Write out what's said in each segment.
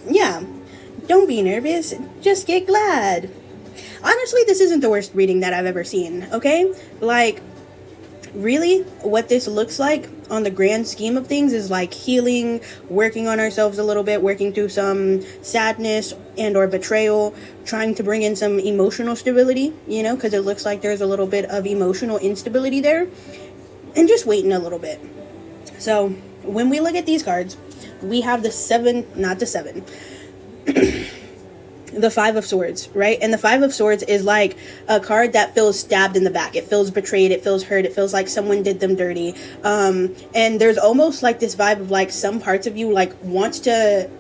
Yeah, don't be nervous, just get glad. Honestly, this isn't the worst reading that I've ever seen, okay? Like, really, what this looks like on the grand scheme of things is like healing, working on ourselves a little bit, working through some sadness and or betrayal, trying to bring in some emotional stability, you know, because it looks like there's a little bit of emotional instability there, and just waiting a little bit. So when we look at these cards, we have the seven, not the seven, the Five of Swords, right? And the Five of Swords is like a card that feels stabbed in the back. It feels betrayed. It feels hurt. It feels like someone did them dirty. And there's almost like this vibe of like some parts of you like wants to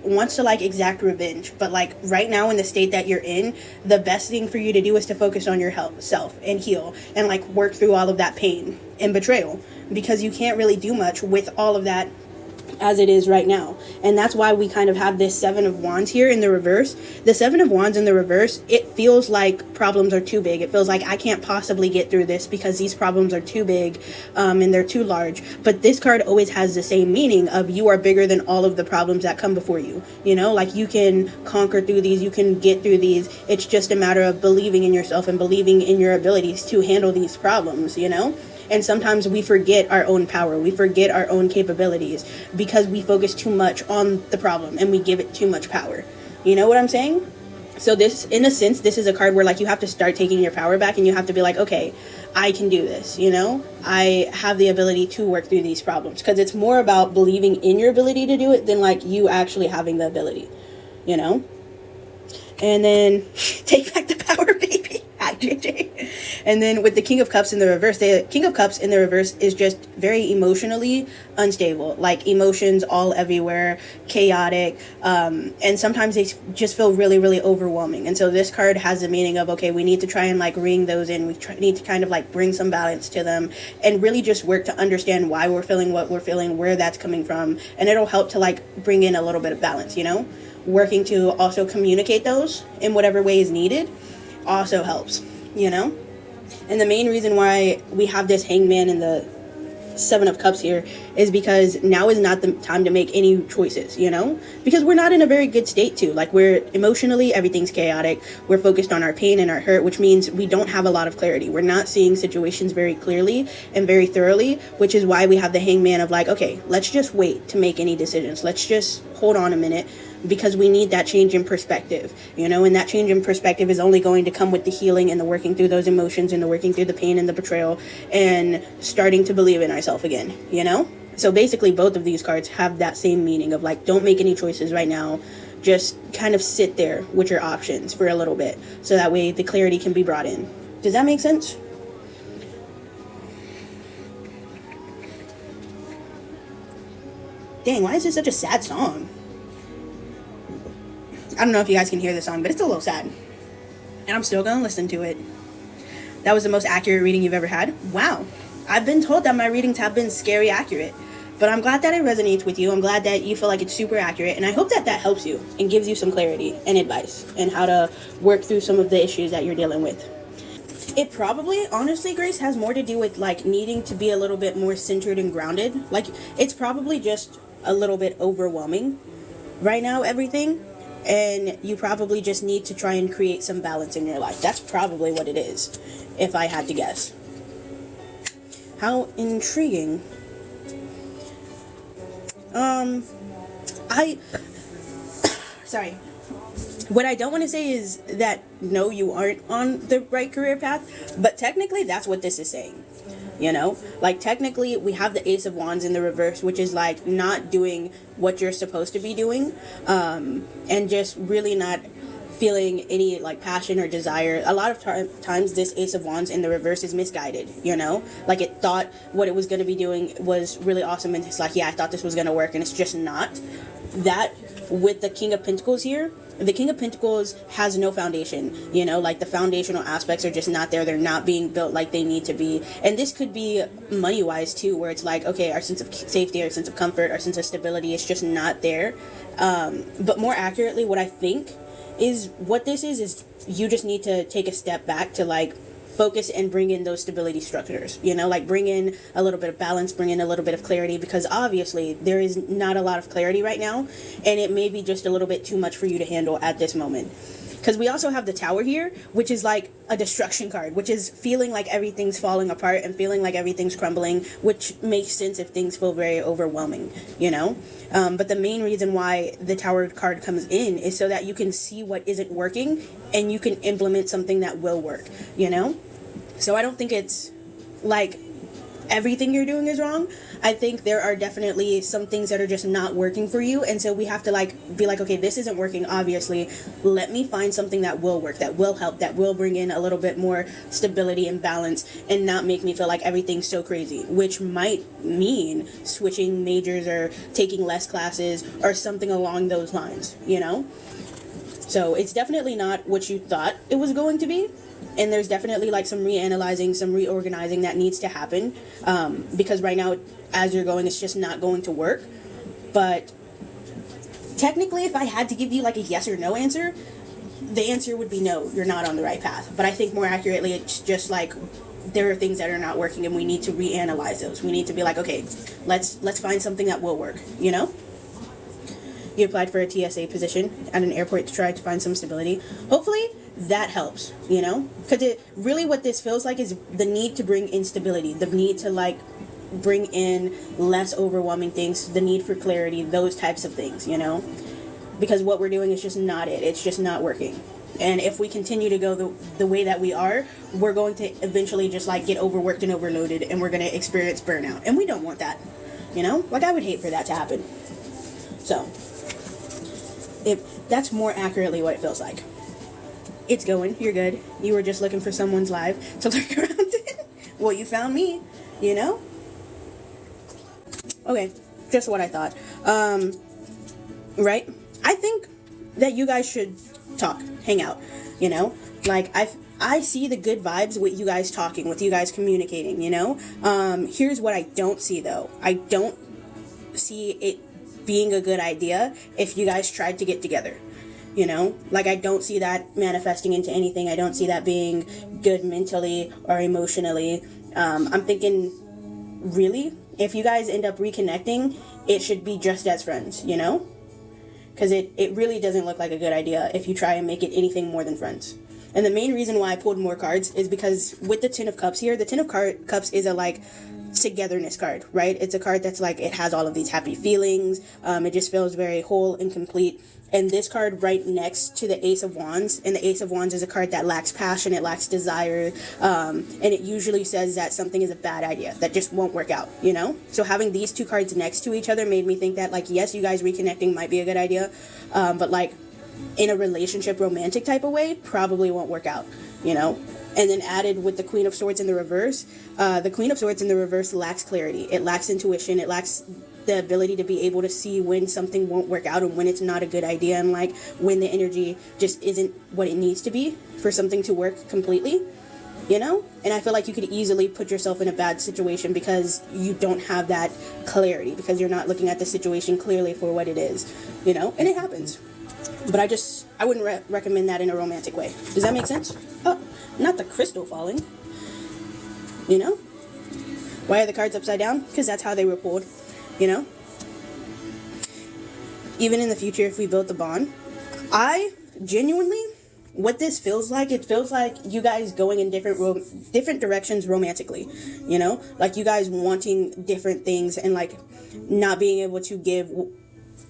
like exact revenge. But like right now in the state that you're in, the best thing for you to do is to focus on your health, self, and heal, and like work through all of that pain and betrayal, because you can't really do much with all of that as it is right now. And that's why we kind of have this Seven of Wands here in the reverse. The Seven of Wands in the reverse, it feels like problems are too big. It feels like I can't possibly get through this because these problems are too big, and they're too large. But this card always has the same meaning of you are bigger than all of the problems that come before you. You know, like you can conquer through these, you can get through these. It's just a matter of believing in yourself and believing in your abilities to handle these problems, you know? And sometimes we forget our own power. We forget our own capabilities because we focus too much on the problem and we give it too much power. You know what I'm saying? So this, in a sense, this is a card where like you have to start taking your power back and you have to be like, okay, I can do this, you know? I have the ability to work through these problems, because it's more about believing in your ability to do it than like you actually having the ability, you know? And then take back the power, baby. Hi, JJ. And then with the King of Cups in the reverse, the King of Cups in the reverse is just very emotionally unstable. Like emotions all everywhere, chaotic, and sometimes they just feel really, really overwhelming. And so this card has the meaning of, okay, we need to try and like ring those in. We need to kind of like bring some balance to them and really just work to understand why we're feeling what we're feeling, where that's coming from. And it'll help to like bring in a little bit of balance, you know? Working to also communicate those in whatever way is needed also helps, you know? And the main reason why we have this Hangman in the Seven of Cups here is because now is not the time to make any choices, you know? Because we're not in a very good state too. Like we're emotionally, everything's chaotic. We're focused on our pain and our hurt, which means we don't have a lot of clarity. We're not seeing situations very clearly and very thoroughly, which is why we have the Hangman of like, okay, let's just wait to make any decisions. Let's just hold on a minute, because we need that change in perspective, you know? And that change in perspective is only going to come with the healing and the working through those emotions and the working through the pain and the betrayal and starting to believe in ourselves again, you know? So basically both of these cards have that same meaning of like, don't make any choices right now. Just kind of sit there with your options for a little bit so that way the clarity can be brought in. Does that make sense? Dang, why is this such a sad song? I don't know if you guys can hear the song, but it's a little sad. And I'm still gonna listen to it. That was the most accurate reading you've ever had? Wow. I've been told that my readings have been scary accurate. But I'm glad that it resonates with you. I'm glad that you feel like it's super accurate. And I hope that that helps you and gives you some clarity and advice and how to work through some of the issues that you're dealing with. It probably, honestly, Grace, has more to do with like needing to be a little bit more centered and grounded. Like it's probably just a little bit overwhelming right now, everything. And you probably just need to try and create some balance in your life. That's probably what it is, if I had to guess. How intriguing. I sorry. What I don't want to say is that no, you aren't on the right career path, but technically that's what this is saying. You know, like technically we have the Ace of Wands in the reverse, which is like not doing what you're supposed to be doing, and just really not feeling any like passion or desire. A lot of times this Ace of Wands in the reverse is misguided, you know, like it thought what it was going to be doing was really awesome and it's like, yeah, I thought this was going to work, and it's just not. That with the King of Pentacles here, the King of Pentacles has no foundation, you know, like the foundational aspects are just not there. They're not being built like they need to be. And this could be money wise too, where it's like, okay, our sense of safety, our sense of comfort, our sense of stability is just not there. But more accurately, what I think is what this is you just need to take a step back to like focus and bring in those stability structures, you know, like bring in a little bit of balance, bring in a little bit of clarity, because obviously there is not a lot of clarity right now, and it may be just a little bit too much for you to handle at this moment. Because we also have the Tower here, which is like a destruction card, which is feeling like everything's falling apart and feeling like everything's crumbling, which makes sense if things feel very overwhelming, you know? But the main reason why the Tower card comes in is so that you can see what isn't working and you can implement something that will work, you know? So I don't think it's like everything you're doing is wrong. I think there are definitely some things that are just not working for you, and so we have to like be like, okay, this isn't working, obviously. Let me find something that will work, that will help, that will bring in a little bit more stability and balance and not make me feel like everything's so crazy, which might mean switching majors or taking less classes or something along those lines, you know? So it's definitely not what you thought it was going to be. And there's definitely like some reanalyzing, some reorganizing that needs to happen, because right now, as you're going, it's just not going to work. But technically, if I had to give you like a yes or no answer, the answer would be no, you're not on the right path. But I think more accurately, it's just like there are things that are not working and we need to reanalyze those. We need to be like, okay, let's find something that will work, you know? You applied for a TSA position at an airport to try to find some stability. Hopefully that helps, you know? Because it really, what this feels like is the need to bring instability, the need to like bring in less overwhelming things, the need for clarity, those types of things, you know? Because what we're doing is just not it. It's just not working. And if we continue to go the way that we are, we're going to eventually just like get overworked and overloaded, and we're going to experience burnout. And we don't want that, you know? Like, I would hate for that to happen. So that's more accurately what it feels like. It's going, you're good. You were just looking for someone's life to lurk around in. Well, you found me, you know? Okay, just what I thought. Right? I think that you guys should talk, hang out, you know? Like, I see the good vibes with you guys talking, with you guys communicating, you know? Here's what I don't see, though. I don't see it being a good idea if you guys tried to get together, you know? Like, I don't see that manifesting into anything. I don't see that being good mentally or emotionally. I'm thinking, really, if you guys end up reconnecting, it should be just as friends, you know? Because it really doesn't look like a good idea if you try and make it anything more than friends. And the main reason why I pulled more cards is because with the Ten of Cups here, the Ten of Cups is a, like, togetherness card, right? It's a card that's like, it has all of these happy feelings. It just feels very whole and complete. And this card right next to the Ace of Wands, and the Ace of Wands is a card that lacks passion, it lacks desire, and it usually says that something is a bad idea, that just won't work out, you know? So having these two cards next to each other made me think that, like, yes, you guys reconnecting might be a good idea, but, like, in a relationship romantic type of way, probably won't work out, you know? And then added with the Queen of Swords in the reverse, the Queen of Swords in the reverse lacks clarity, it lacks intuition, it lacks the ability to be able to see when something won't work out and when it's not a good idea, and like when the energy just isn't what it needs to be for something to work completely, you know? And I feel like you could easily put yourself in a bad situation because you don't have that clarity, because you're not looking at the situation clearly for what it is, you know? And it happens. But I wouldn't recommend that in a romantic way. Does that make sense? Oh, not the crystal falling, you know? Why are the cards upside down? Because that's how they were pulled. You know? Even in the future, if we built the bond, I genuinely, what this feels like, it feels like you guys going in different directions romantically, you know? Like you guys wanting different things and like not being able to give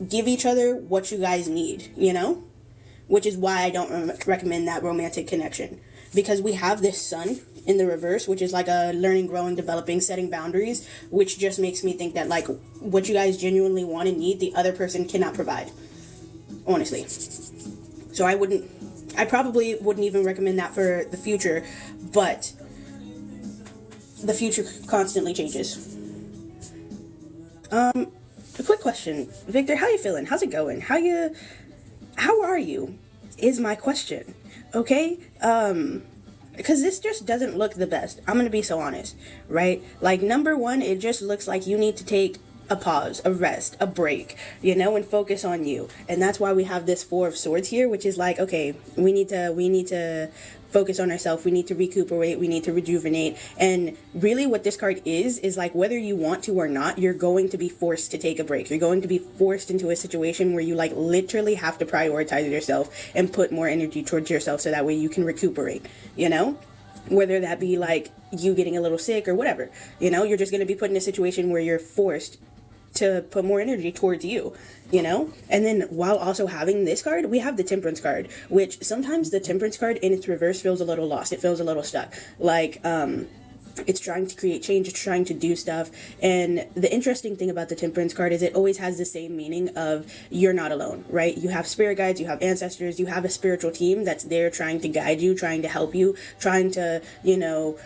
each other what you guys need, you know? Which is why I don't recommend that romantic connection. Because we have this Sun in the reverse, which is like a learning, growing, developing, setting boundaries, which just makes me think that like what you guys genuinely want and need, the other person cannot provide, honestly. So I probably wouldn't even recommend that for the future, but the future constantly changes. A quick question, Victor, how you feeling? How's it going? How are you? Is my question. Okay? Because this just doesn't look the best. I'm going to be so honest, right? Like, number one, it just looks like you need to take a pause, a rest, a break, you know, and focus on you. And that's why we have this Four of Swords here, which is like, okay, we need to focus on ourselves, we need to recuperate, we need to rejuvenate. And really what this card is like, whether you want to or not, you're going to be forced to take a break. You're going to be forced into a situation where you like literally have to prioritize yourself and put more energy towards yourself so that way you can recuperate, you know? Whether that be like you getting a little sick or whatever, you know, you're just going to be put in a situation where you're forced to put more energy towards you, you know? And then while also having this card, we have the Temperance card, which sometimes the Temperance card in its reverse feels a little lost. It feels a little stuck. Like, it's trying to create change, it's trying to do stuff. And the interesting thing about the Temperance card is it always has the same meaning of you're not alone, right? You have spirit guides, you have ancestors, you have a spiritual team that's there trying to guide you, trying to help you, trying to, you know,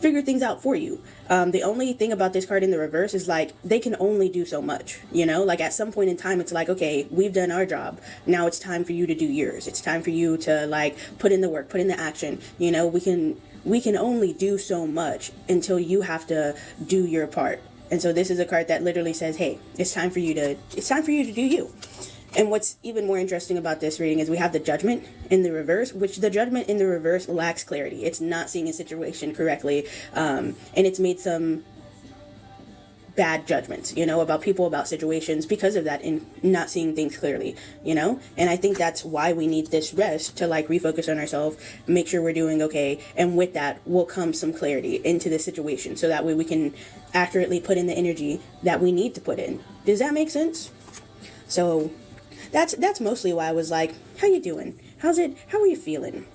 figure things out for you. The only thing about this card in the reverse is like they can only do so much, you know, like at some point in time it's like, okay, we've done our job, now it's time for you to do yours. It's time for you to like put in the work, put in the action, you know. We can only do so much until you have to do your part. And so this is a card that literally says, hey, it's time for you to do you. And what's even more interesting about this reading is we have the Judgment in the reverse, which the Judgment in the reverse lacks clarity. It's not seeing a situation correctly, and it's made some bad judgments, you know, about people, about situations because of that, and not seeing things clearly, you know. And I think that's why we need this rest to like refocus on ourselves, make sure we're doing okay, and with that will come some clarity into the situation, so that way we can accurately put in the energy that we need to put in. Does that make sense? So that's mostly why I was like, how you doing? How are you feeling?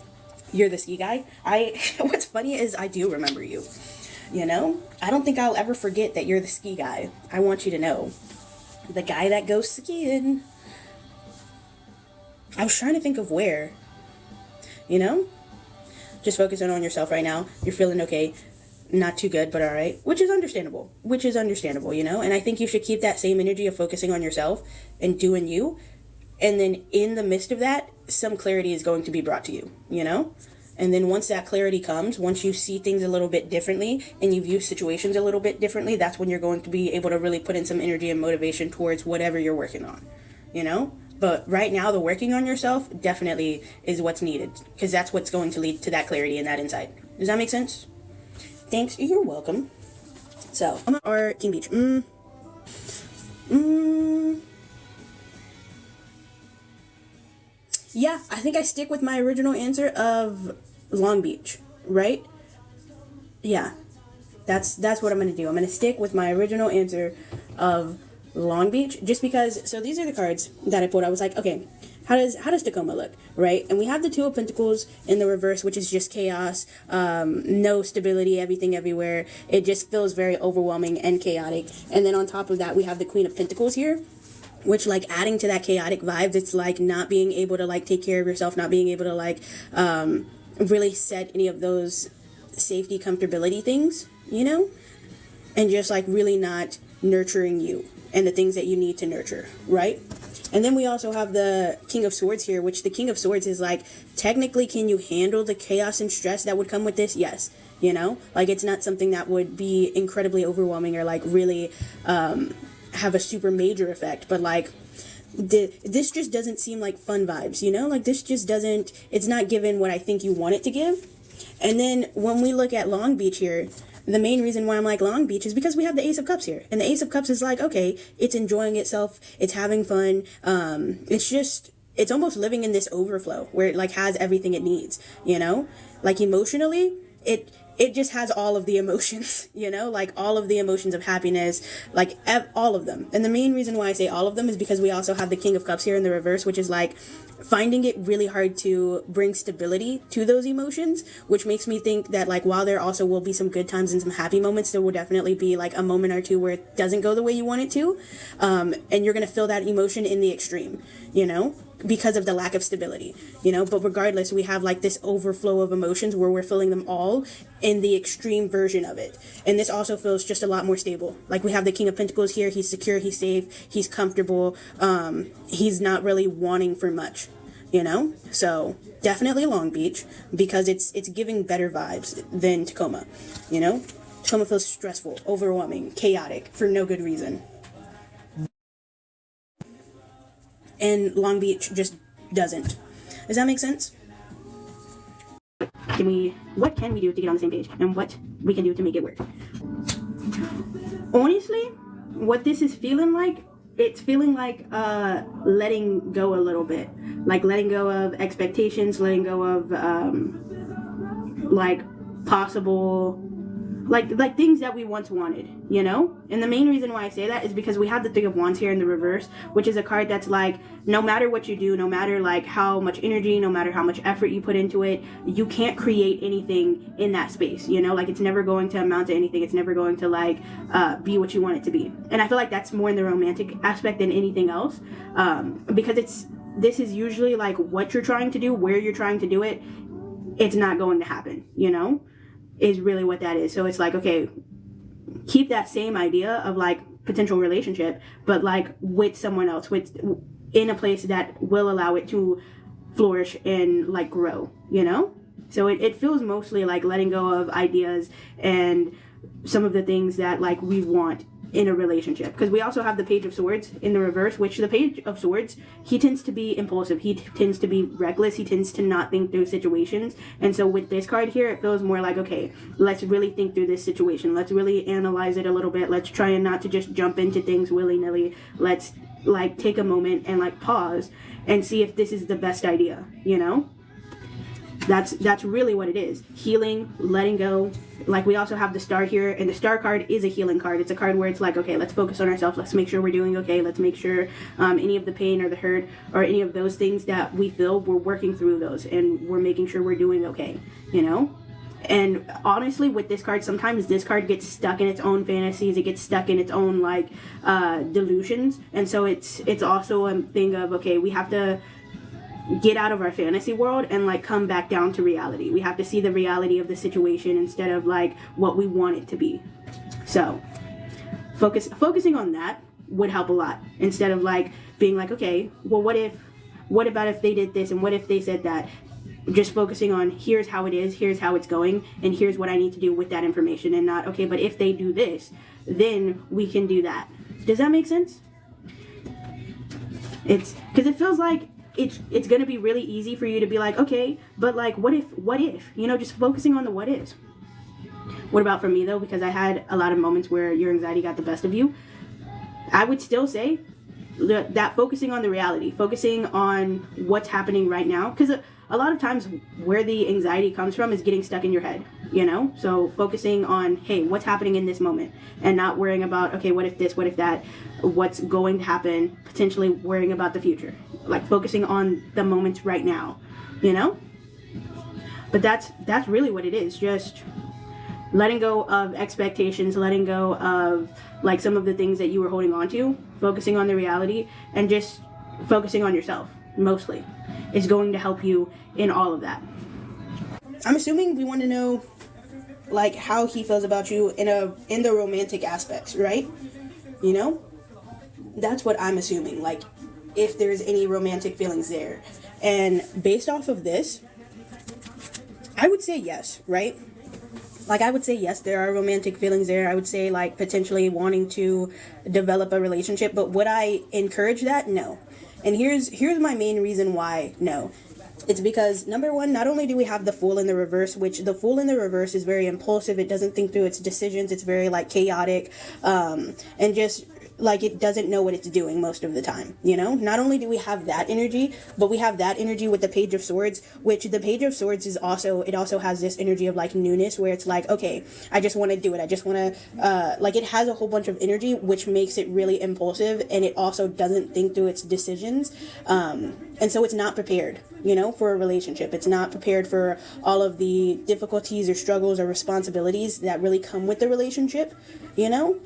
You're the ski guy. What's funny is I do remember you. You know, I don't think I'll ever forget that you're the ski guy. I want you to know. The guy that goes skiing. I was trying to think of where. You know? Just focusing on yourself right now. You're feeling okay. Not too good, but all right. Which is understandable, you know? And I think you should keep that same energy of focusing on yourself and doing you. And then in the midst of that, some clarity is going to be brought to you, you know? And then once that clarity comes, once you see things a little bit differently and you view situations a little bit differently, that's when you're going to be able to really put in some energy and motivation towards whatever you're working on, you know? But right now, the working on yourself definitely is what's needed, because that's what's going to lead to that clarity and that insight. Does that make sense? Thanks. You're welcome. So, or King Beach. Yeah, I think I stick with my original answer of Long Beach, right? Yeah, that's what I'm going to do. I'm going to stick with my original answer of Long Beach, just because, so these are the cards that I pulled. I was like, okay, how does Tacoma look, right? And we have the Two of Pentacles in the reverse, which is just chaos, no stability, everything everywhere. It just feels very overwhelming and chaotic. And then on top of that, we have the Queen of Pentacles here, which, like, adding to that chaotic vibe, it's like not being able to like take care of yourself, not being able to like really set any of those safety, comfortability things, you know, and just like really not nurturing you and the things that you need to nurture, right? And then we also have the King of Swords here, which the King of Swords is like, technically, can you handle the chaos and stress that would come with this? Yes. You know, like, it's not something that would be incredibly overwhelming or like really have a super major effect, but like this just doesn't seem like fun vibes, you know, like this just doesn't, it's not giving what I think you want it to give. And then when we look at Long Beach here, the main reason why I'm like Long Beach is because we have the Ace of Cups here, and the Ace of Cups is like, okay, it's enjoying itself, it's having fun, it's almost living in this overflow where it like has everything it needs, you know, like emotionally it just has all of the emotions, you know, like all of the emotions of happiness, like all of them. And the main reason why I say all of them is because we also have the King of Cups here in the reverse, which is like finding it really hard to bring stability to those emotions, which makes me think that like while there also will be some good times and some happy moments, there will definitely be like a moment or two where it doesn't go the way you want it to, and you're going to feel that emotion in the extreme, you know, because of the lack of stability, you know. But regardless, we have like this overflow of emotions where we're feeling them all in the extreme version of it. And this also feels just a lot more stable. Like we have the King of Pentacles here. He's secure, he's safe, he's comfortable, he's not really wanting for much, you know. So definitely Long Beach, because it's giving better vibes than Tacoma, you know. Tacoma feels stressful, overwhelming, chaotic for no good reason. and Long Beach just doesn't. Does that make sense? What can we do to get on the same page, and what we can do to make it work? Honestly, what this is feeling like, it's feeling like letting go a little bit, like letting go of expectations, letting go of like possible like things that we once wanted, you know? And the main reason why I say that is because we have the Three of Wands here in the reverse, which is a card that's like, no matter what you do, no matter like how much energy, no matter how much effort you put into it, you can't create anything in that space, you know? Like, it's never going to amount to anything. It's never going to like be what you want it to be. And I feel like that's more in the romantic aspect than anything else, because this is usually like what you're trying to do, where you're trying to do it, it's not going to happen, you know? Is really what that is. So it's like, okay, keep that same idea of like potential relationship, but like with someone else, in a place that will allow it to flourish and like grow, you know? So it feels mostly like letting go of ideas and some of the things that like we want in a relationship, because we also have the Page of Swords in the reverse, which the Page of Swords, he tends to be impulsive, he tends to be reckless, he tends to not think through situations. And so with this card here, it feels more like, okay, let's really think through this situation, let's really analyze it a little bit, let's try and not to just jump into things willy-nilly, let's like take a moment and like pause and see if this is the best idea, you know? That's really what it is. Healing, letting go. Like, we also have the Star here, and the Star card is a healing card. It's a card where it's like, okay, let's focus on ourselves. Let's make sure we're doing okay. Let's make sure any of the pain or the hurt or any of those things that we feel, we're working through those and we're making sure we're doing okay, you know? And honestly, with this card, sometimes this card gets stuck in its own fantasies. It gets stuck in its own like delusions. And so it's also a thing of, okay, we have to get out of our fantasy world and like come back down to reality. We have to see the reality of the situation instead of like what we want it to be. So focusing on that would help a lot, instead of like being like, okay, well, what about if they did this and what if they said that? Just focusing on, here's how it is, here's how it's going, and here's what I need to do with that information, and not, okay, but if they do this, then we can do that. Does that make sense? It's because it feels like it's going to be really easy for you to be like, okay, but like, what if, you know, just focusing on the what ifs. What about for me though? Because I had a lot of moments where your anxiety got the best of you. I would still say that focusing on the reality, focusing on what's happening right now, because a lot of times where the anxiety comes from is getting stuck in your head, you know? So focusing on, hey, what's happening in this moment, and not worrying about, okay, what if this, what if that, what's going to happen, potentially worrying about the future. Like focusing on the moments right now, you know? But that's really what it is. Just letting go of expectations, letting go of like some of the things that you were holding on to, focusing on the reality, and just focusing on yourself mostly is going to help you in all of that. I'm assuming we want to know like how he feels about you in the romantic aspects, right? You know? That's what I'm assuming, like if there's any romantic feelings there. And based off of this, I would say yes, right? Like, I would say yes, there are romantic feelings there. I would say like potentially wanting to develop a relationship, but would I encourage that? No. And here's my main reason why no. It's because, number one, not only do we have the Fool in the reverse, which the Fool in the reverse is very impulsive. It doesn't think through its decisions. It's very like chaotic, and just like it doesn't know what it's doing most of the time, you know? Not only do we have that energy, but we have that energy with the Page of Swords, which the Page of Swords is also, it also has this energy of like newness, where it's like, okay, I just want to do it. I just want to, like, it has a whole bunch of energy, which makes it really impulsive, and it also doesn't think through its decisions. And so it's not prepared, you know, for a relationship. It's not prepared for all of the difficulties or struggles or responsibilities that really come with the relationship, you know?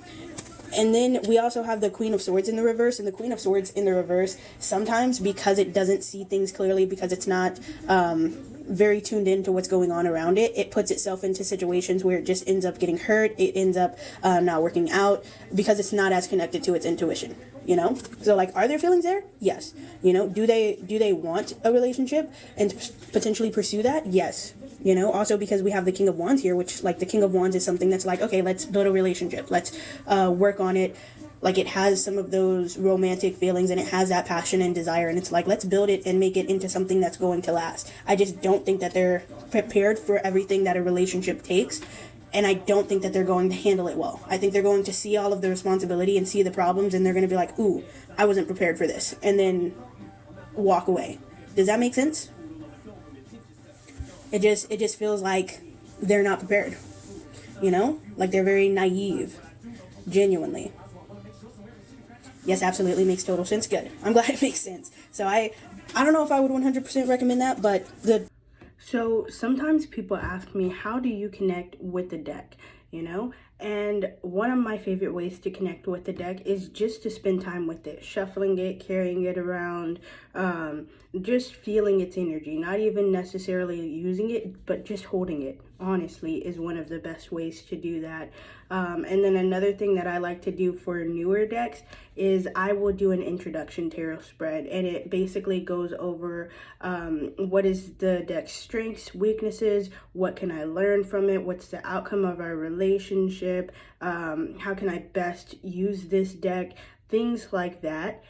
And then we also have the Queen of Swords in the reverse, and the Queen of Swords in the reverse, sometimes because it doesn't see things clearly, because it's not very tuned into what's going on around it, it puts itself into situations where it just ends up getting hurt, it ends up not working out, because it's not as connected to its intuition, you know? So like, are there feelings there? Yes. You know, do they want a relationship and potentially pursue that? Yes. You know, also because we have the King of Wands here, which like the King of Wands is something that's like, okay, let's build a relationship, let's work on it, Like, it has some of those romantic feelings, and it has that passion and desire, and it's like, let's build it and make it into something that's going to last. I just don't think that they're prepared for everything that a relationship takes, and I don't think that they're going to handle it well. I think they're going to see all of the responsibility and see the problems, and they're going to be like, ooh, I wasn't prepared for this, and then walk away. Does that make sense? It just feels like they're not prepared. Like they're very naive, genuinely. Yes, absolutely, makes total sense. Good. I'm glad it makes sense. So I don't know if I would 100% recommend that, but good. So sometimes people ask me, how do you connect with the deck? And one of my favorite ways to connect with the deck is just to spend time with it, shuffling it, carrying it around, just feeling its energy, not even necessarily using it, but just holding it, honestly, is one of the best ways to do that. And then another thing that I like to do for newer decks is I will do an introduction tarot spread, and it basically goes over what is the deck's strengths, weaknesses, what can I learn from it, what's the outcome of our relationship, how can I best use this deck, things like that,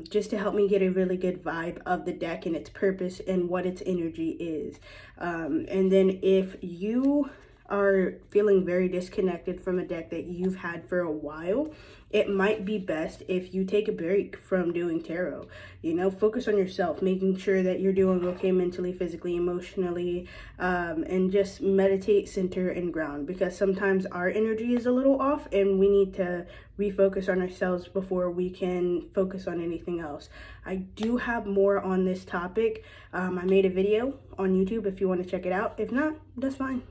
just to help me get a really good vibe of the deck and its purpose and what its energy is. And then if you are feeling very disconnected from a deck that you've had for a while, it might be best if you take a break from doing tarot. Focus on yourself, making sure that you're doing okay mentally, physically, emotionally, and just meditate, center, and ground, because sometimes our energy is a little off and we need to refocus on ourselves before we can focus on anything else. I do have more on this topic. I made a video on YouTube if you want to check it out. If not, that's fine.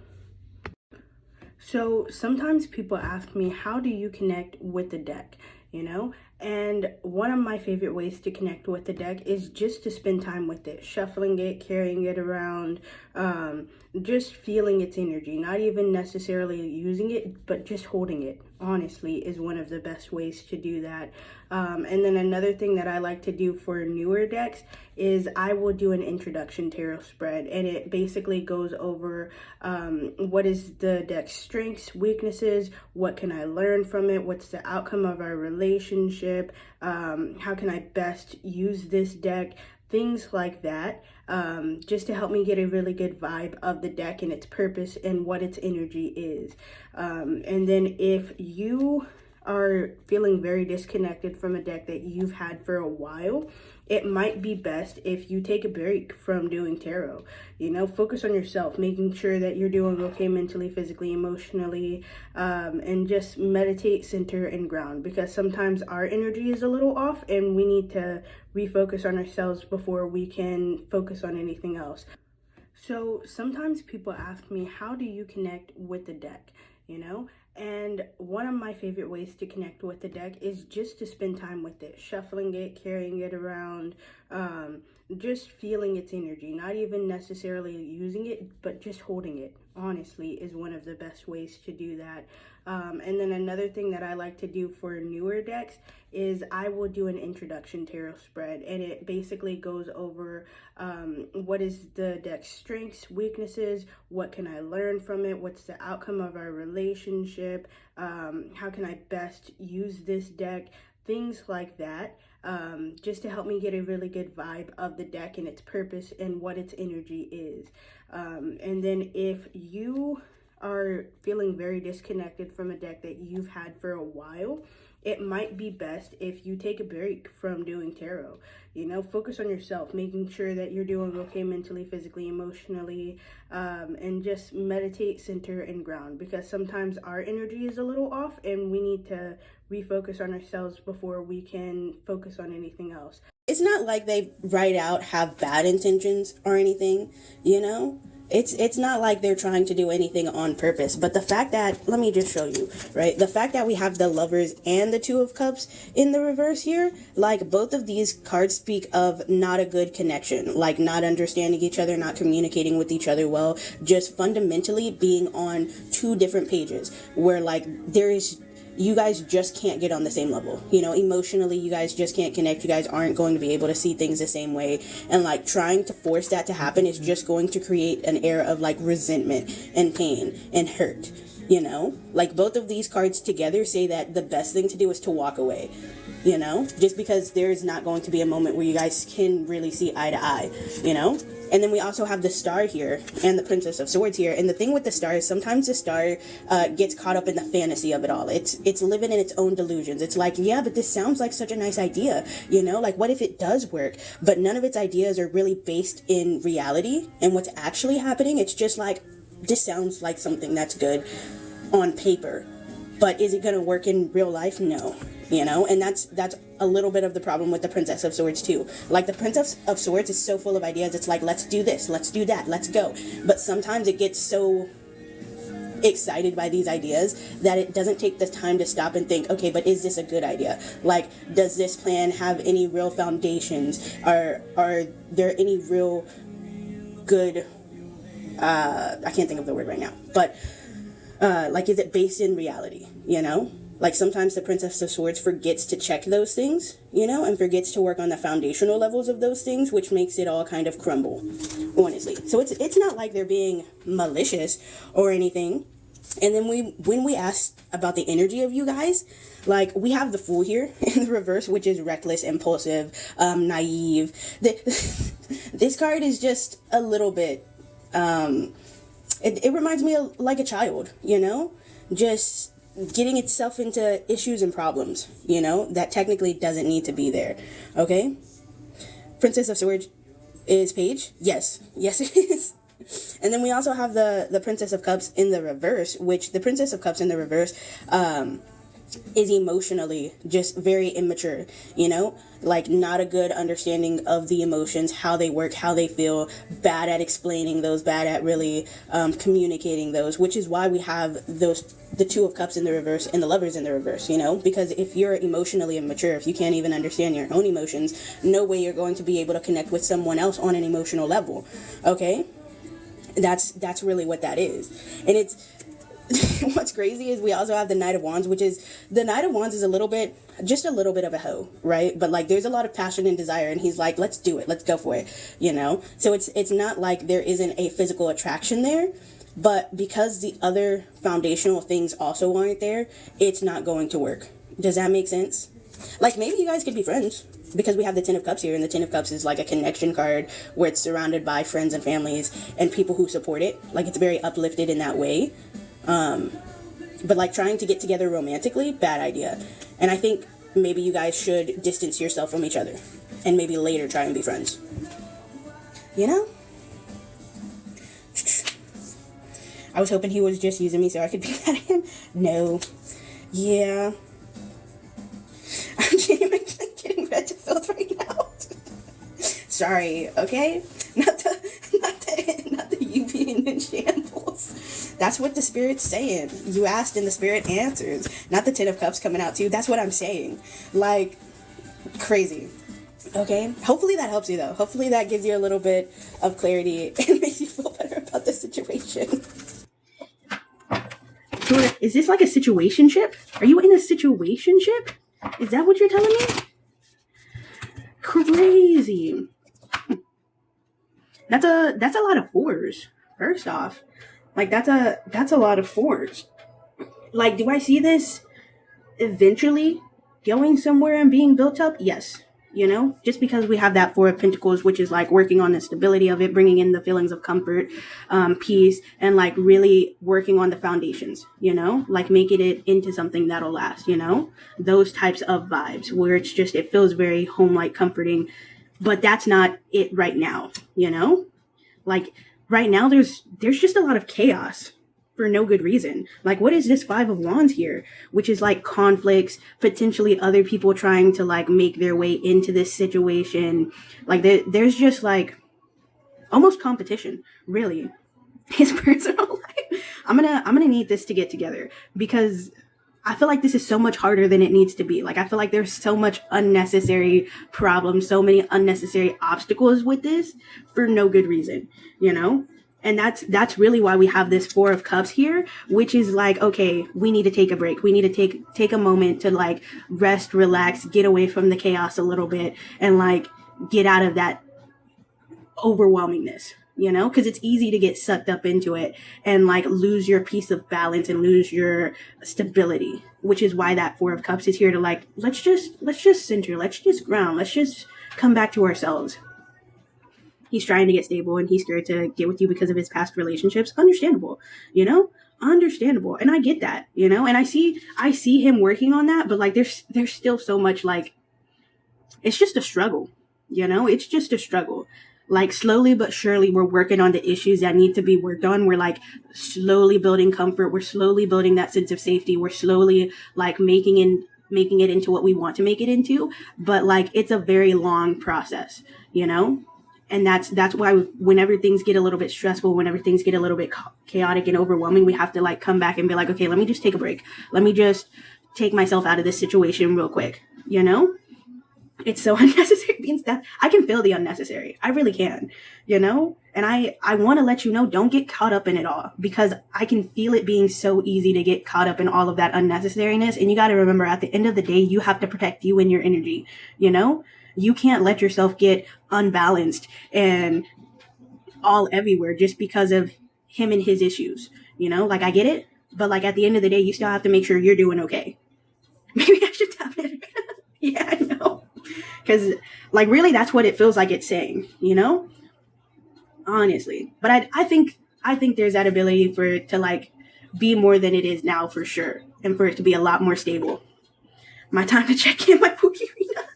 So sometimes people ask me, how do you connect with the deck? And one of my favorite ways to connect with the deck is just to spend time with it, shuffling it, carrying it around, just feeling its energy, not even necessarily using it, but just holding it, honestly, is one of the best ways to do that. And then another thing that I like to do for newer decks is I will do an introduction tarot spread, and it basically goes over what is the deck's strengths, weaknesses, what can I learn from it, what's the outcome of our relationship, how can I best use this deck, things like that, just to help me get a really good vibe of the deck and its purpose and what its energy is. And then if you are feeling very disconnected from a deck that you've had for a while, it might be best if you take a break from doing tarot. Focus on yourself, making sure that you're doing okay mentally, physically, emotionally, and just meditate, center, and ground, because sometimes our energy is a little off and we need to refocus on ourselves before we can focus on anything else. So sometimes people ask me, how do you connect with the deck? And one of my favorite ways to connect with the deck is just to spend time with it, shuffling it, carrying it around, just feeling its energy, not even necessarily using it, but just holding it, honestly, is one of the best ways to do that. And then another thing that I like to do for newer decks is I will do an introduction tarot spread, and it basically goes over what is the deck's strengths, weaknesses, what can I learn from it, what's the outcome of our relationship, how can I best use this deck, things like that, just to help me get a really good vibe of the deck and its purpose and what its energy is. And then if you are feeling very disconnected from a deck that you've had for a while, it might be best if you take a break from doing tarot. Focus on yourself, making sure that you're doing okay mentally, physically, emotionally, and just meditate, center, and ground, because sometimes our energy is a little off and we need to refocus on ourselves before we can focus on anything else. It's not like they right out have bad intentions or anything, It's not like they're trying to do anything on purpose, but the fact that, let me just show you, right? The fact that we have the Lovers and the Two of Cups in the reverse here, like, both of these cards speak of not a good connection, like not understanding each other, not communicating with each other well, just fundamentally being on two different pages where, like, you guys just can't get on the same level. Emotionally, you guys just can't connect. You guys aren't going to be able to see things the same way. And, like, trying to force that to happen is just going to create an air of, like, resentment and pain and hurt. You know, like both of these cards together say that the best thing to do is to walk away, you know, just because there's not going to be a moment where you guys can really see eye to eye, you know. And then we also have the Star here and the Princess of Swords here. And the thing with the Star is sometimes the Star gets caught up in the fantasy of it all. It's living in its own delusions. It's like, yeah, but this sounds like such a nice idea, you know, like what if it does work? But none of its ideas are really based in reality and what's actually happening. It's just like, this sounds like something that's good on paper, but is it going to work in real life? No, you know. And that's a little bit of the problem with the Princess of Swords too. Like the Princess of Swords is so full of ideas. It's like, let's do this, let's do that, let's go. But sometimes it gets so excited by these ideas that it doesn't take the time to stop and think, okay, but is this a good idea? Like, does this plan have any real foundations? Are there any real good I can't think of the word right now, but like, is it based in reality, you know? Like, sometimes the Princess of Swords forgets to check those things, you know, and forgets to work on the foundational levels of those things, which makes it all kind of crumble, honestly. So it's not like they're being malicious or anything. And then when we asked about the energy of you guys, like, we have the Fool here in the reverse, which is reckless, impulsive, naive. This card is just a little bit, it reminds me of like a child, you know, just getting itself into issues and problems, you know, that technically doesn't need to be there. Okay. Princess of Swords is Paige. Yes it is. And then we also have the Princess of Cups in the reverse, which the Princess of Cups in the reverse is emotionally just very immature, you know, like not a good understanding of the emotions, how they work, how they feel, bad at explaining those, bad at really communicating those, which is why we have the Two of Cups in the reverse and the Lovers in the reverse, you know, because if you're emotionally immature, if you can't even understand your own emotions, no way you're going to be able to connect with someone else on an emotional level. Okay, that's really what that is. And it's what's crazy is we also have the Knight of Wands, which is, the Knight of Wands is just a little bit of a hoe, right? But like, there's a lot of passion and desire, and he's like, let's do it, let's go for it, you know? So it's not like there isn't a physical attraction there, but because the other foundational things also aren't there, it's not going to work. Does that make sense? Like, maybe you guys could be friends, because we have the Ten of Cups here, and the Ten of Cups is like a connection card where it's surrounded by friends and families and people who support it. Like, it's very uplifted in that way. But like, trying to get together romantically, bad idea. And I think maybe you guys should distance yourself from each other and maybe later try and be friends, you know? I was hoping he was just using me so I could be mad at him. No. Yeah. I'm getting red to filth right now. Sorry, okay? Not the you being in shambles. That's what the Spirit's saying. You asked and the Spirit answers. Not the Ten of Cups coming out too. That's what I'm saying. Like, crazy. Okay? Hopefully that helps you, though. Hopefully that gives you a little bit of clarity and makes you feel better about the situation. Is this like a situationship? Are you in a situationship? Is that what you're telling me? Crazy. That's a lot of fours. First off, like, that's a lot of fours. Like, do I see this eventually going somewhere and being built up? Yes. You know, just because we have that Four of Pentacles, which is like working on the stability of it, bringing in the feelings of comfort, peace, and like really working on the foundations, you know, like making it into something that'll last, you know, those types of vibes where it's just, it feels very home-like, comforting, but that's not it right now, you know, like right now there's just a lot of chaos for no good reason. Like, what is this Five of Wands here? Which is like conflicts, potentially other people trying to like make their way into this situation. Like, there's just like almost competition, really. His personal life. I'm gonna need this to get together, because I feel like this is so much harder than it needs to be. Like, I feel like there's so much unnecessary problems, so many unnecessary obstacles with this for no good reason, you know? And that's really why we have this Four of Cups here, which is like, okay, we need to take a break. We need to take a moment to like rest, relax, get away from the chaos a little bit, and like get out of that overwhelmingness, you know, because it's easy to get sucked up into it and like lose your piece of balance and lose your stability, which is why that Four of Cups is here to like, let's just center, let's just ground, let's just come back to ourselves. He's trying to get stable and he's scared to get with you because of his past relationships. Understandable, you know? Understandable. And I get that, you know? And I see him working on that, but like there's still so much like, it's just a struggle, you know? It's just a struggle. Like slowly but surely we're working on the issues that need to be worked on. We're like slowly building comfort. We're slowly building that sense of safety. We're slowly like making it into what we want to make it into. But like it's a very long process, you know? And that's why whenever things get a little bit stressful, whenever things get a little bit chaotic and overwhelming, we have to like come back and be like, okay, let me just take a break. Let me just take myself out of this situation real quick, you know? It's so unnecessary being stuff. I can feel the unnecessary. I really can, you know? And I want to let you know, don't get caught up in it all, because I can feel it being so easy to get caught up in all of that unnecessariness. And you got to remember, at the end of the day, you have to protect you and your energy, you know? You can't let yourself get unbalanced and all everywhere just because of him and his issues, you know? Like, I get it, but like at the end of the day, you still have to make sure you're doing okay. Maybe I should tap it. Yeah, I know. Because like really that's what it feels like it's saying, you know? Honestly. But I think there's that ability for it to like be more than it is now for sure, and for it to be a lot more stable. My time to check in my Pookie Rena.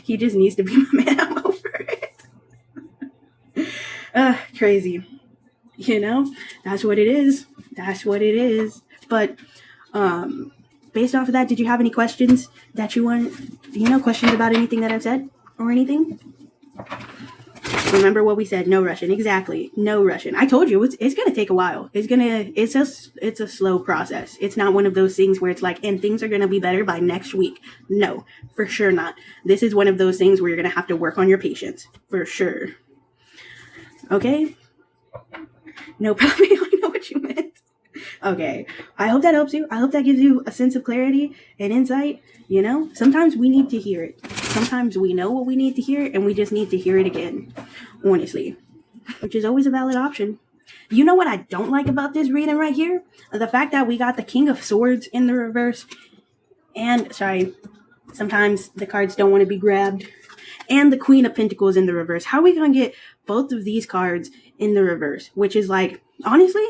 He just needs to be my man. I'm over it. Crazy. You know? That's what it is. That's what it is. But based off of that, did you have any questions that you want, you know, questions about anything that I've said or anything? Remember what we said, no rushing. Exactly. No rushing. I told you it's going to take a while. It's a slow process. It's not one of those things where it's like, and things are going to be better by next week. No, for sure not. This is one of those things where you're going to have to work on your patience for sure. Okay. No problem. I know what you meant. Okay. I hope that helps you. I hope that gives you a sense of clarity and insight. You know, sometimes we need to hear it. Sometimes we know what we need to hear and we just need to hear it again, honestly, which is always a valid option. You know what I don't like about this reading right here? The fact that we got the King of Swords in the reverse and, sorry, sometimes the cards don't want to be grabbed, and the Queen of Pentacles in the reverse. How are we going to get both of these cards in the reverse? Which is like, honestly,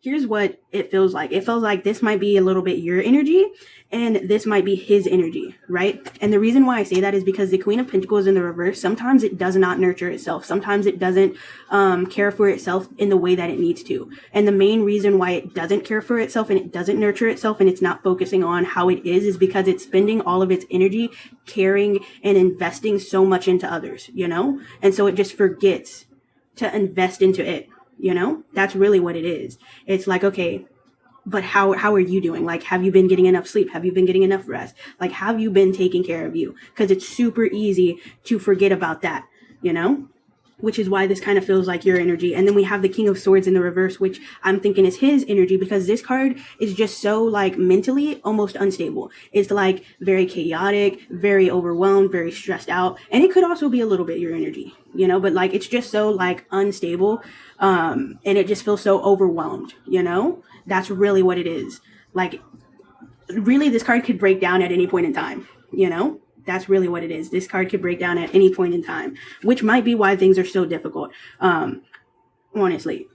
here's what it feels like. It feels like this might be a little bit your energy and this might be his energy, right? And the reason why I say that is because the Queen of Pentacles in the reverse, sometimes it does not nurture itself. Sometimes it doesn't care for itself in the way that it needs to. And the main reason why it doesn't care for itself and it doesn't nurture itself and it's not focusing on how it is because it's spending all of its energy caring and investing so much into others, you know? And so it just forgets to invest into it. You know, that's really what it is. It's like, okay, but how are you doing? Like, have you been getting enough sleep? Have you been getting enough rest? Like, have you been taking care of you? Because it's super easy to forget about that, you know, which is why this kind of feels like your energy. And then we have the King of Swords in the reverse, which I'm thinking is his energy because this card is just so like mentally almost unstable. It's like very chaotic, very overwhelmed, very stressed out. And it could also be a little bit your energy, you know, but like it's just so like unstable. And it just feels so overwhelmed, you know? That's really what it is. Like, really, this card could break down at any point in time, you know? That's really what it is. This card could break down at any point in time, which might be why things are so difficult, honestly.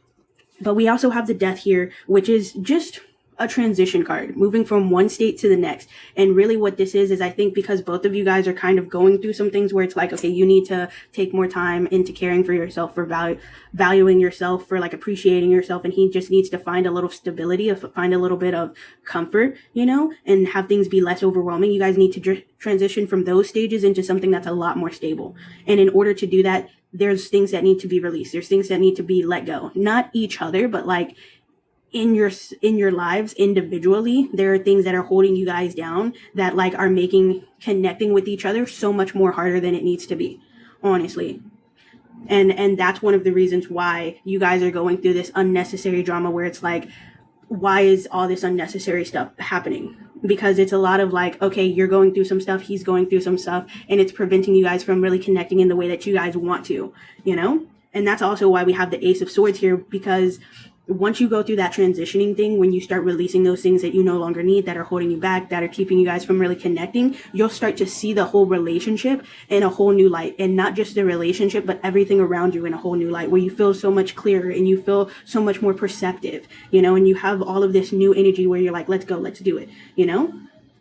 But we also have the Death here, which is just a transition card, moving from one state to the next. And really what this is I think because both of you guys are kind of going through some things where it's like, okay, you need to take more time into caring for yourself, for valuing yourself, for like appreciating yourself. And he just needs to find a little stability, find a little bit of comfort, you know, and have things be less overwhelming. You guys need to transition from those stages into something that's a lot more stable. And in order to do that, there's things that need to be released. There's things that need to be let go, not each other, but like in your lives individually, there are things that are holding you guys down that like are making connecting with each other so much more harder than it needs to be, honestly. And that's one of the reasons why you guys are going through this unnecessary drama where it's like, why is all this unnecessary stuff happening? Because it's a lot of like, okay, you're going through some stuff, he's going through some stuff, and it's preventing you guys from really connecting in the way that you guys want to, you know? And that's also why we have the Ace of Swords here, because once you go through that transitioning thing, when you start releasing those things that you no longer need, that are holding you back, that are keeping you guys from really connecting, you'll start to see the whole relationship in a whole new light. And not just the relationship, but everything around you in a whole new light, where you feel so much clearer and you feel so much more perceptive, and you have all of this new energy where you're like, let's go, let's do it.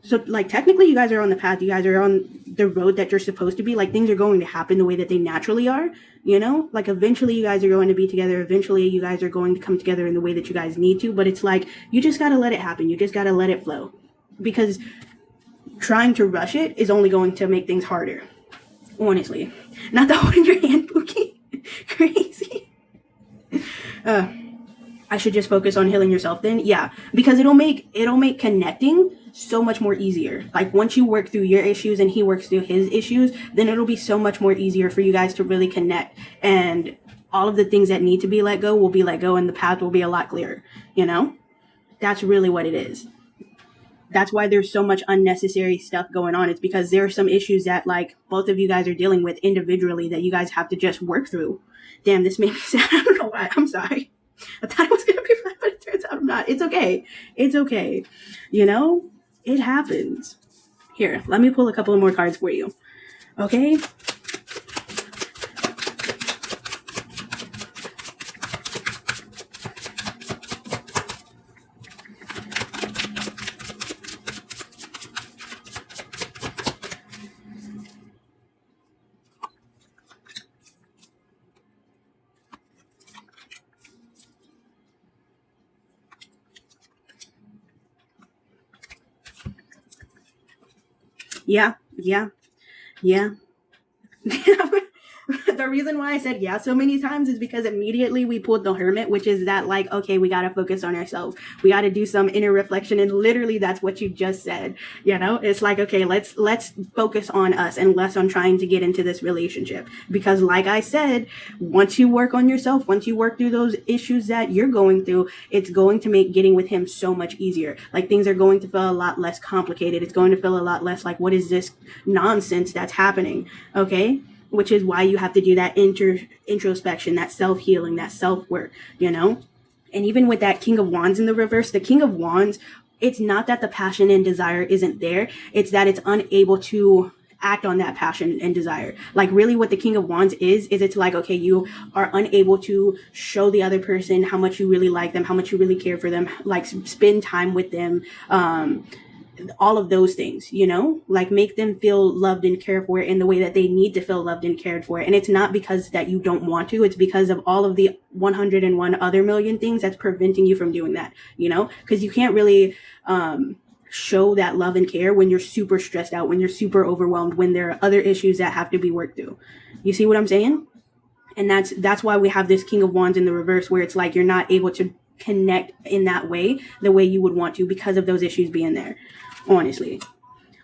So, like, technically, you guys are on the path. You guys are on the road that you're supposed to be. Like, things are going to happen the way that they naturally are, Like, eventually, you guys are going to be together. Eventually, you guys are going to come together in the way that you guys need to. But it's like, you just got to let it happen. You just got to let it flow. Because trying to rush it is only going to make things harder. Honestly. Not the holding your hand, Pookie. Crazy. I should just focus on healing yourself then. Yeah, because it'll make connecting so much more easier. Like, once you work through your issues and he works through his issues, then it'll be so much more easier for you guys to really connect, and all of the things that need to be let go will be let go, and the path will be a lot clearer. That's really what it is. That's why there's so much unnecessary stuff going on. It's because there are some issues that, like, both of you guys are dealing with individually that you guys have to just work through. Damn, this made me sad. I don't know why. I'm sorry. I thought it was going to be fun, but it turns out I'm not. It's okay. It's okay. It happens. Here, let me pull a couple of more cards for you. Okay? Yeah. The reason why I said yeah so many times is because immediately we pulled the Hermit, which is that, like, okay, we got to focus on ourselves. We got to do some inner reflection. And literally that's what you just said. It's like, okay, let's focus on us and less on trying to get into this relationship. Because, like I said, once you work on yourself, once you work through those issues that you're going through, it's going to make getting with him so much easier. Like, things are going to feel a lot less complicated. It's going to feel a lot less like, what is this nonsense that's happening? Okay? Which is why you have to do that introspection, that self-healing, that self-work, And even with that King of Wands in the reverse, the King of Wands, it's not that the passion and desire isn't there. It's that it's unable to act on that passion and desire. Like, really what the King of Wands is it's like, okay, you are unable to show the other person how much you really like them, how much you really care for them, like, spend time with them, all of those things, like, make them feel loved and cared for in the way that they need to feel loved and cared for. And it's not because that you don't want to, it's because of all of the 101 other million things that's preventing you from doing that, because you can't really show that love and care when you're super stressed out, when you're super overwhelmed, when there are other issues that have to be worked through. You see what I'm saying? And that's why we have this King of Wands in the reverse, where it's like you're not able to connect in that way, the way you would want to, because of those issues being there. Honestly.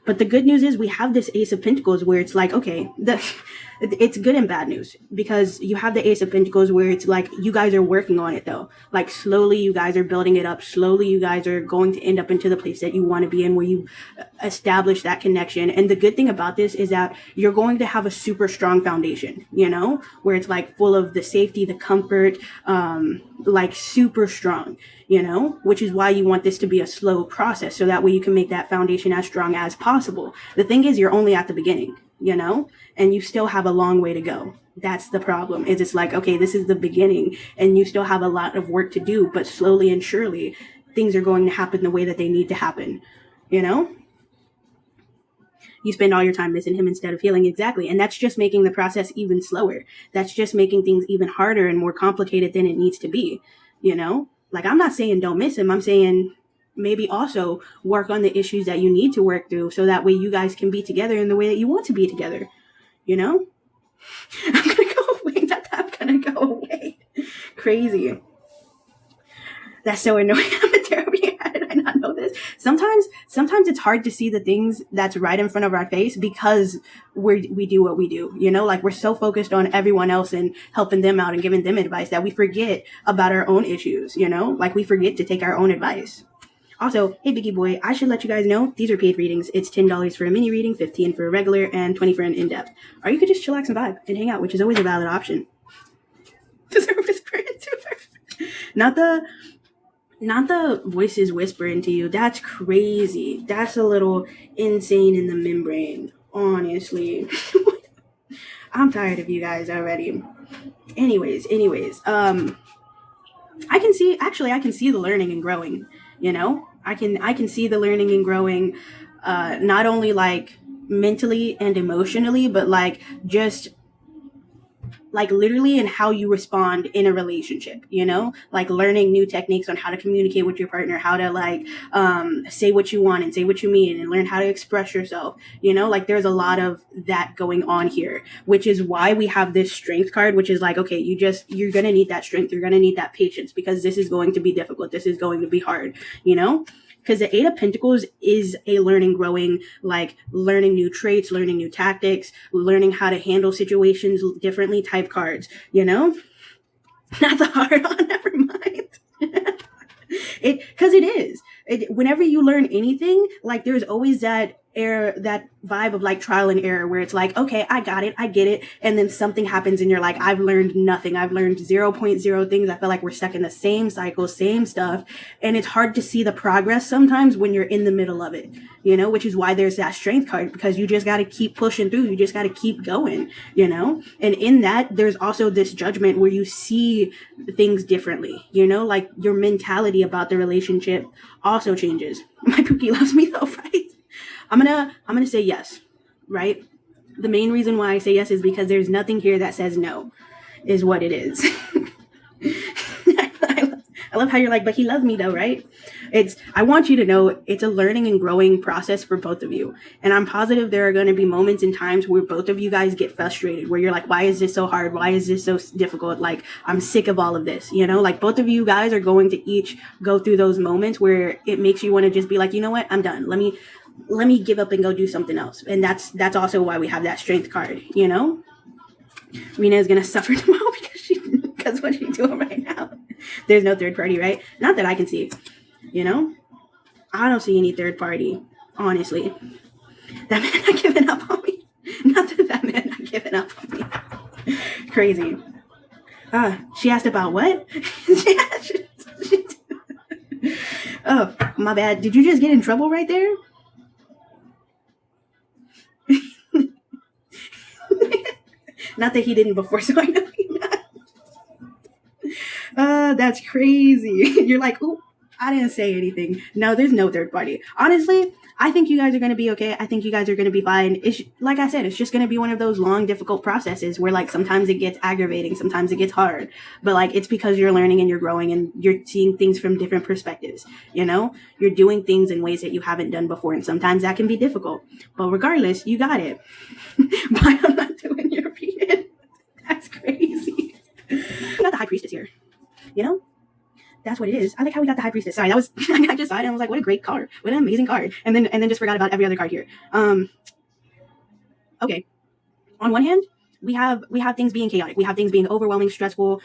But the good news is we have this Ace of Pentacles, where it's like, okay, it's good and bad news, because you have the Ace of Pentacles where it's like you guys are working on it, though. Like, slowly you guys are building it up. Slowly you guys are going to end up into the place that you want to be in, where you establish that connection. And the good thing about this is that you're going to have a super strong foundation, where it's like full of the safety, the comfort, like, super strong, which is why you want this to be a slow process, so that way you can make that foundation as strong as possible. The thing is, you're only at the beginning, and you still have a long way to go. That's the problem. Is it's like, okay, this is the beginning and you still have a lot of work to do, but slowly and surely things are going to happen the way that they need to happen. You spend all your time missing him instead of healing. Exactly. And that's just making the process even slower. That's just making things even harder and more complicated than it needs to be. Like, I'm not saying don't miss him. I'm saying maybe also work on the issues that you need to work through, so that way you guys can be together in the way that you want to be together. I'm gonna go away. I'm gonna go away. Crazy. That's so annoying. I'm a terrible. How did I not know this? Sometimes it's hard to see the things that's right in front of our face, because we do what we do. Like, we're so focused on everyone else and helping them out and giving them advice that we forget about our own issues. Like, we forget to take our own advice. Also, hey, Biggie Boy, I should let you guys know these are paid readings. It's $10 for a mini reading, $15 for a regular, and $20 for an in-depth. Or you could just chillax and vibe and hang out, which is always a valid option. Does her whisper into her? Not the voices whispering to you. That's crazy. That's a little insane in the membrane, honestly. I'm tired of you guys already. Anyways, I can see the learning and growing, I can see the learning and growing, not only like mentally and emotionally, but like just like literally in how you respond in a relationship, like learning new techniques on how to communicate with your partner, how to like say what you want and say what you mean and learn how to express yourself, like there's a lot of that going on here, which is why we have this strength card, which is like, okay, you're going to need that strength. You're going to need that patience because this is going to be difficult. This is going to be hard, because the Eight of Pentacles is a learning, growing, like learning new traits, learning new tactics, learning how to handle situations differently type cards, Not the hard on, never mind. Because it is. Whenever you learn anything, like there's always that vibe of like trial and error where it's like, okay, I got it, I get it, and then something happens and you're like, I've learned nothing, I've learned 0.0 things. I feel like we're stuck in the same cycle, same stuff, and it's hard to see the progress sometimes when you're in the middle of it, which is why there's that strength card, because you just got to keep pushing through, you just got to keep going, and in that there's also this judgment where you see things differently, like your mentality about the relationship also changes. My Pookie loves me though, right? I'm gonna say yes, right? The main reason why I say yes is because there's nothing here that says no, is what it is. I love how you're like, but he loves me though, right? I want you to know it's a learning and growing process for both of you. And I'm positive there are going to be moments and times where both of you guys get frustrated, where you're like, why is this so hard? Why is this so difficult? Like, I'm sick of all of this, like both of you guys are going to each go through those moments where it makes you want to just be like, you know what? I'm done. Let me give up and go do something else. And that's also why we have that strength card, Rena is gonna suffer tomorrow because what she's doing right now. There's no third party, right? Not that I can see, I don't see any third party, honestly. That man not giving up on me. Not that man not giving up on me. Crazy. She asked about what? Oh, my bad. Did you just get in trouble right there? Not that he didn't before, so I know he not. That's crazy. You're like, ooh, I didn't say anything. No, there's no third party. Honestly, I think you guys are going to be okay. I think you guys are going to be fine. It's like I said, it's just going to be one of those long, difficult processes where like sometimes it gets aggravating, sometimes it gets hard, but like it's because you're learning and you're growing and you're seeing things from different perspectives. You're doing things in ways that you haven't done before, and sometimes that can be difficult. But regardless, you got it. Why I'm not doing your reading? That's crazy. We got the High Priestess here. That's what it is. I like how we got the High Priestess. Sorry, that was I just saw it and I was like, what a great card. What an amazing card. And then just forgot about every other card here. Okay. On one hand, we have things being chaotic. We have things being overwhelming, stressful,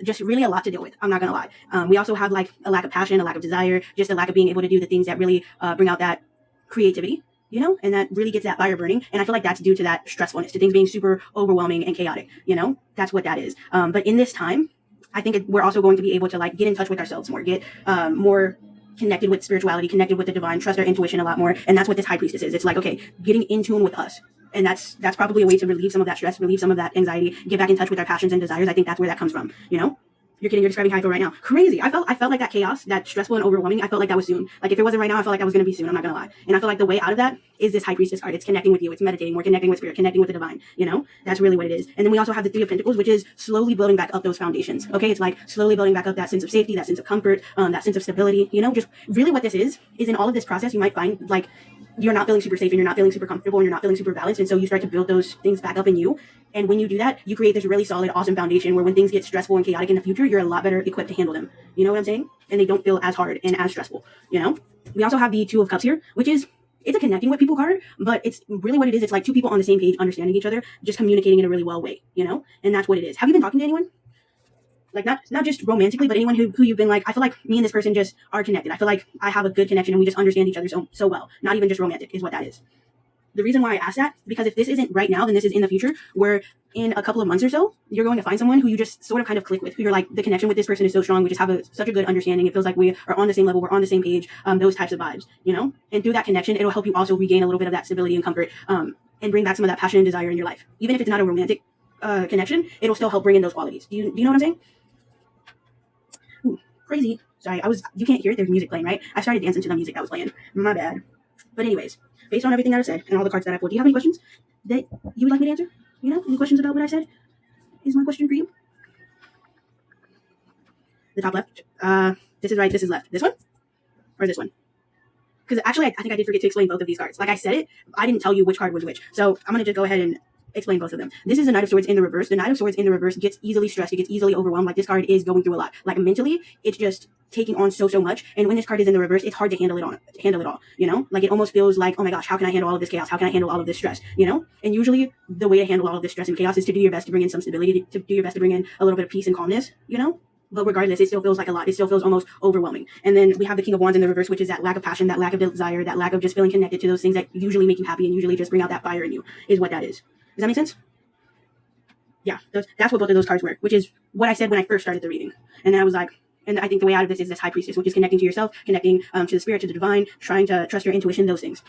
just really a lot to deal with. I'm not gonna lie. We also have like a lack of passion, a lack of desire, just a lack of being able to do the things that really bring out that creativity, and that really gets that fire burning. And I feel like that's due to that stressfulness, to things being super overwhelming and chaotic. That's what that is. But in this time, I think we're also going to be able to like get in touch with ourselves more, get more connected with spirituality, connected with the divine, trust our intuition a lot more. And that's what this High Priestess is. It's like, okay, getting in tune with us. And that's probably a way to relieve some of that stress, relieve some of that anxiety, get back in touch with our passions and desires. I think that's where that comes from, You're kidding, you're describing how I feel right now. Crazy. I felt like that chaos, that stressful and overwhelming, I felt like that was soon. Like if it wasn't right now, I felt like that was going to be soon. I'm not going to lie. And I feel like the way out of that is this High Priestess card. It's connecting with you. It's meditating. We're connecting with spirit, connecting with the divine. That's really what it is. And then we also have the Three of Pentacles, which is slowly building back up those foundations. Okay. It's like slowly building back up that sense of safety, that sense of comfort, that sense of stability, just really what this is in all of this process, you might find like you're not feeling super safe and you're not feeling super comfortable and you're not feeling super balanced. And so you start to build those things back up in you. And when you do that, you create this really solid, awesome foundation where when things get stressful and chaotic in the future, you're a lot better equipped to handle them. You know what I'm saying? And they don't feel as hard and as stressful, We also have the Two of Cups here, which is, it's a connecting with people card, but it's really what it is. It's like two people on the same page, understanding each other, just communicating in a really well way, And that's what it is. Have you been talking to anyone? Like not just romantically, but anyone who you've been like, I feel like me and this person just are connected. I feel like I have a good connection and we just understand each other so well. Not even just romantic is what that is. The reason why I asked that, because if this isn't right now, then this is in the future, where in a couple of months or so, you're going to find someone who you just sort of kind of click with, who you're like, the connection with this person is so strong, we just have such a good understanding, it feels like we are on the same level, we're on the same page, those types of vibes, you know? And through that connection, it'll help you also regain a little bit of that stability and comfort, and bring back some of that passion and desire in your life. Even if it's not a romantic connection, it'll still help bring in those qualities. Do you know what I'm saying? Ooh, crazy. Sorry, you can't hear it, there's music playing, right? I started dancing to the music that was playing. My bad. But anyways, based on everything that I said and all the cards that I pulled, do you have any questions that you would like me to answer? You know, any questions about what I said? Is my question for you? The top left. This is right, this is left. This one? Or this one? Because actually, I think I did forget to explain both of these cards. Like I said it, I didn't tell you which card was which. So I'm going to just go ahead and explain both of them. This is the Knight of Swords in the reverse. The Knight of Swords in the reverse gets easily stressed. It gets easily overwhelmed. Like this card is going through a lot. Like mentally, it's just taking on so much. And when this card is in the reverse, it's hard to handle it all, you know? Like it almost feels like, oh my gosh, how can I handle all of this chaos? How can I handle all of this stress, you know? And usually the way to handle all of this stress and chaos is to do your best to bring in some stability, to do your best to bring in a little bit of peace and calmness, you know? But regardless, it still feels like a lot. It still feels almost overwhelming. And then we have the King of Wands in the reverse, which is that lack of passion, that lack of desire, that lack of just feeling connected to those things that usually make you happy and usually just bring out that fire in you, is what that is. Does that make sense? Yeah, that's what both of those cards were, which is what I said when I first started the reading. And then I was like, and I think the way out of this is this High Priestess, which is connecting to yourself, connecting to the spirit, to the divine, trying to trust your intuition, those things.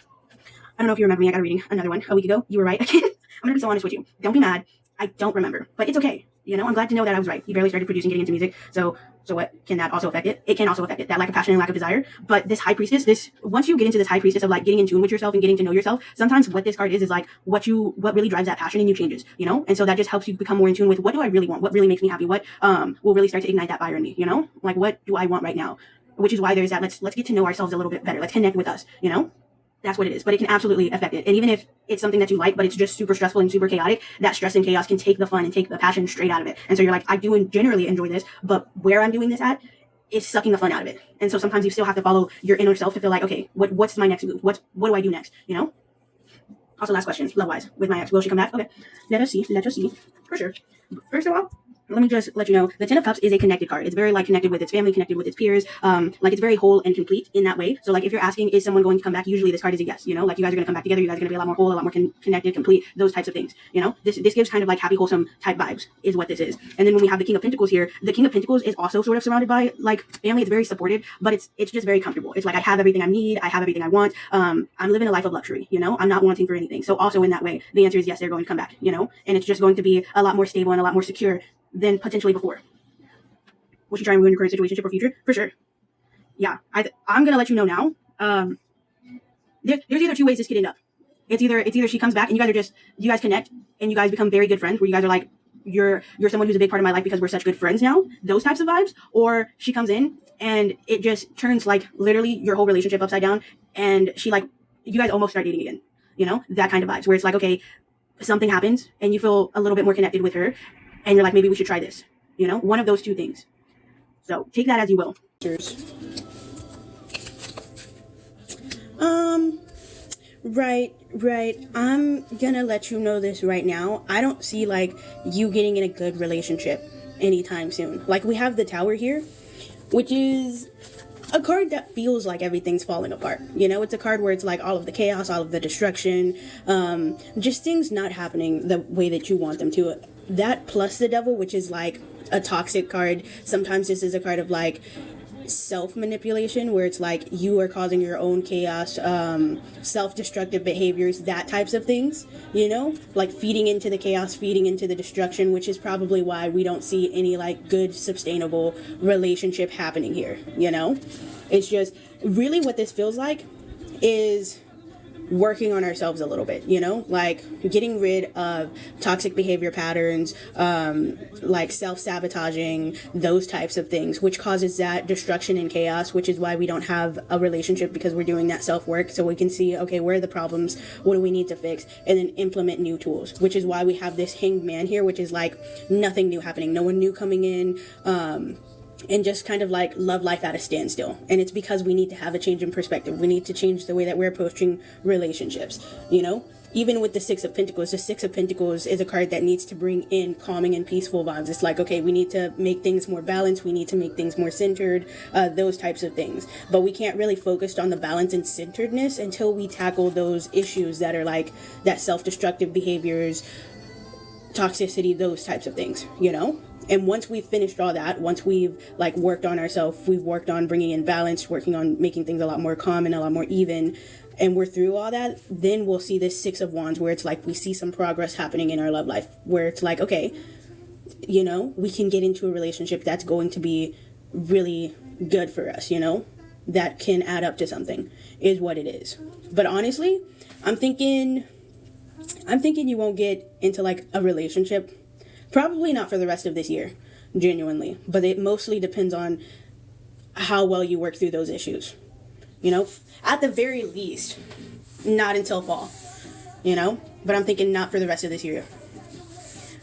I don't know if you remember me. I got a reading, another one, a week ago. You were right. Again, I'm going to be so honest with you. Don't be mad. I don't remember, but it's okay. You know, I'm glad to know that I was right. You barely started producing, getting into music. So what can that also affect it? It can also affect it, that lack of passion and lack of desire. But this High Priestess, once you get into this High Priestess of like getting in tune with yourself and getting to know yourself, sometimes what this card is like what really drives that passion in you changes, you know? And so that just helps you become more in tune with what do I really want? What really makes me happy? What will really start to ignite that fire in me, you know? Like what do I want right now? Which is why there's that let's get to know ourselves a little bit better. Let's connect with us, you know? That's what it is, but it can absolutely affect it. And even if it's something that you like, but it's just super stressful and super chaotic, that stress and chaos can take the fun and take the passion straight out of it. And so you're like, I do generally enjoy this, but where I'm doing this at is sucking the fun out of it. And so sometimes you still have to follow your inner self to feel like, okay, what's my next move? What do I do next? You know? Also, last question, love-wise, with my ex. Will she come back? Okay, let us see, for sure. First of all, let me just let you know, the Ten of Cups is a connected card. It's very like connected with its family, connected with its peers. Like it's very whole and complete in that way. So like if you're asking, is someone going to come back? Usually this card is a yes, you know, like you guys are going to come back together. You guys are going to be a lot more whole, a lot more connected, complete, those types of things. You know, this gives kind of like happy, wholesome type vibes is what this is. And then when we have the King of Pentacles here, the King of Pentacles is also sort of surrounded by like family. It's very supported, but it's just very comfortable. It's like, I have everything I need. I have everything I want. I'm living a life of luxury, you know, I'm not wanting for anything. So also in that way, the answer is yes, they're going to come back, you know, and it's just going to be a lot more stable and a lot more secure than potentially before. Will she try and ruin your current situation or future? For sure. Yeah, I'm gonna let you know now. There's either two ways this could end up. It's either she comes back and you guys connect and you guys become very good friends, where you guys are like, you're someone who's a big part of my life because we're such good friends now. Those types of vibes. Or she comes in and it just turns like literally your whole relationship upside down, and she like, you guys almost start dating again. You know, that kind of vibes where it's like, okay, something happens and you feel a little bit more connected with her, and you're like, maybe we should try this. You know, one of those two things. So take that as you will. Right. I'm gonna let you know this right now. I don't see like you getting in a good relationship anytime soon. Like we have the Tower here, which is a card that feels like everything's falling apart. You know, it's a card where it's like all of the chaos, all of the destruction, just things not happening the way that you want them to. That plus the Devil, which is like a toxic card. Sometimes this is a card of like self-manipulation, where it's like you are causing your own chaos, self-destructive behaviors, that types of things, you know, like feeding into the chaos, feeding into the destruction, which is probably why we don't see any like good sustainable relationship happening here. You know, it's just really what this feels like is working on ourselves a little bit, you know, like getting rid of toxic behavior patterns, like self-sabotaging, those types of things, which causes that destruction and chaos, which is why we don't have a relationship, because we're doing that self-work so we can see, okay, where are the problems, what do we need to fix, and then implement new tools, which is why we have this Hanged Man here, which is like nothing new happening, no one new coming in, and just kind of like love life at a standstill. And it's because we need to have a change in perspective. We need to change the way that we're approaching relationships, you know? even with the Six of Pentacles, the Six of Pentacles is a card that needs to bring in calming and peaceful vibes. It's like, okay, we need to make things more balanced. We need to make things more centered, those types of things. But we can't really focus on the balance and centeredness until we tackle those issues that are like that self-destructive behaviors, toxicity, those types of things, you know? And once we've finished all that, once we've like worked on ourselves, we've worked on bringing in balance, working on making things a lot more calm and a lot more even, and we're through all that, then we'll see this Six of Wands where it's like we see some progress happening in our love life, where it's like, okay, you know, we can get into a relationship that's going to be really good for us, you know, that can add up to something, is what it is. But honestly, I'm thinking you won't get into like a relationship, probably not for the rest of this year, genuinely, but it mostly depends on how well you work through those issues, you know, at the very least, not until fall, you know, but I'm thinking not for the rest of this year.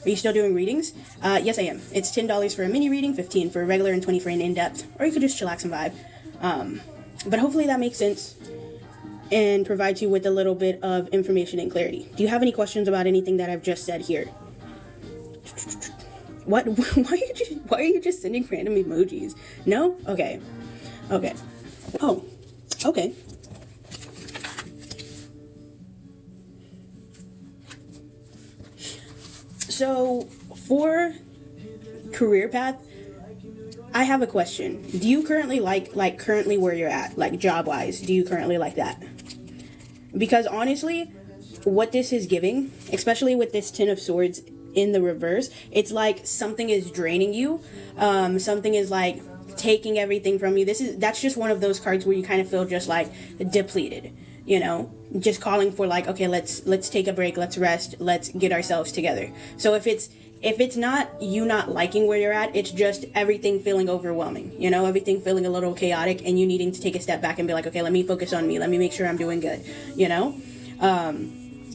Are you still doing readings? Yes, I am. It's $10 for a mini reading, $15 for a regular, and $20 for an in-depth, or you could just chillax and vibe. But hopefully that makes sense and provides you with a little bit of information and clarity. Do you have any questions about anything that I've just said here? What? Why are you just sending random emojis? No? Okay. Okay. Oh. Okay. So, for career path, I have a question. Do you currently like currently where you're at, like job-wise? Do you currently like that? Because honestly, what this is giving, especially with this Ten of Swords in the reverse, it's like something is draining you. Something is like taking everything from you. That's just one of those cards where you kind of feel just like depleted, you know, just calling for like, okay, let's take a break, let's rest, let's get ourselves together. So if it's not you not liking where you're at, it's just everything feeling overwhelming, you know, everything feeling a little chaotic, and you needing to take a step back and be like, okay, let me focus on me, let me make sure I'm doing good, you know.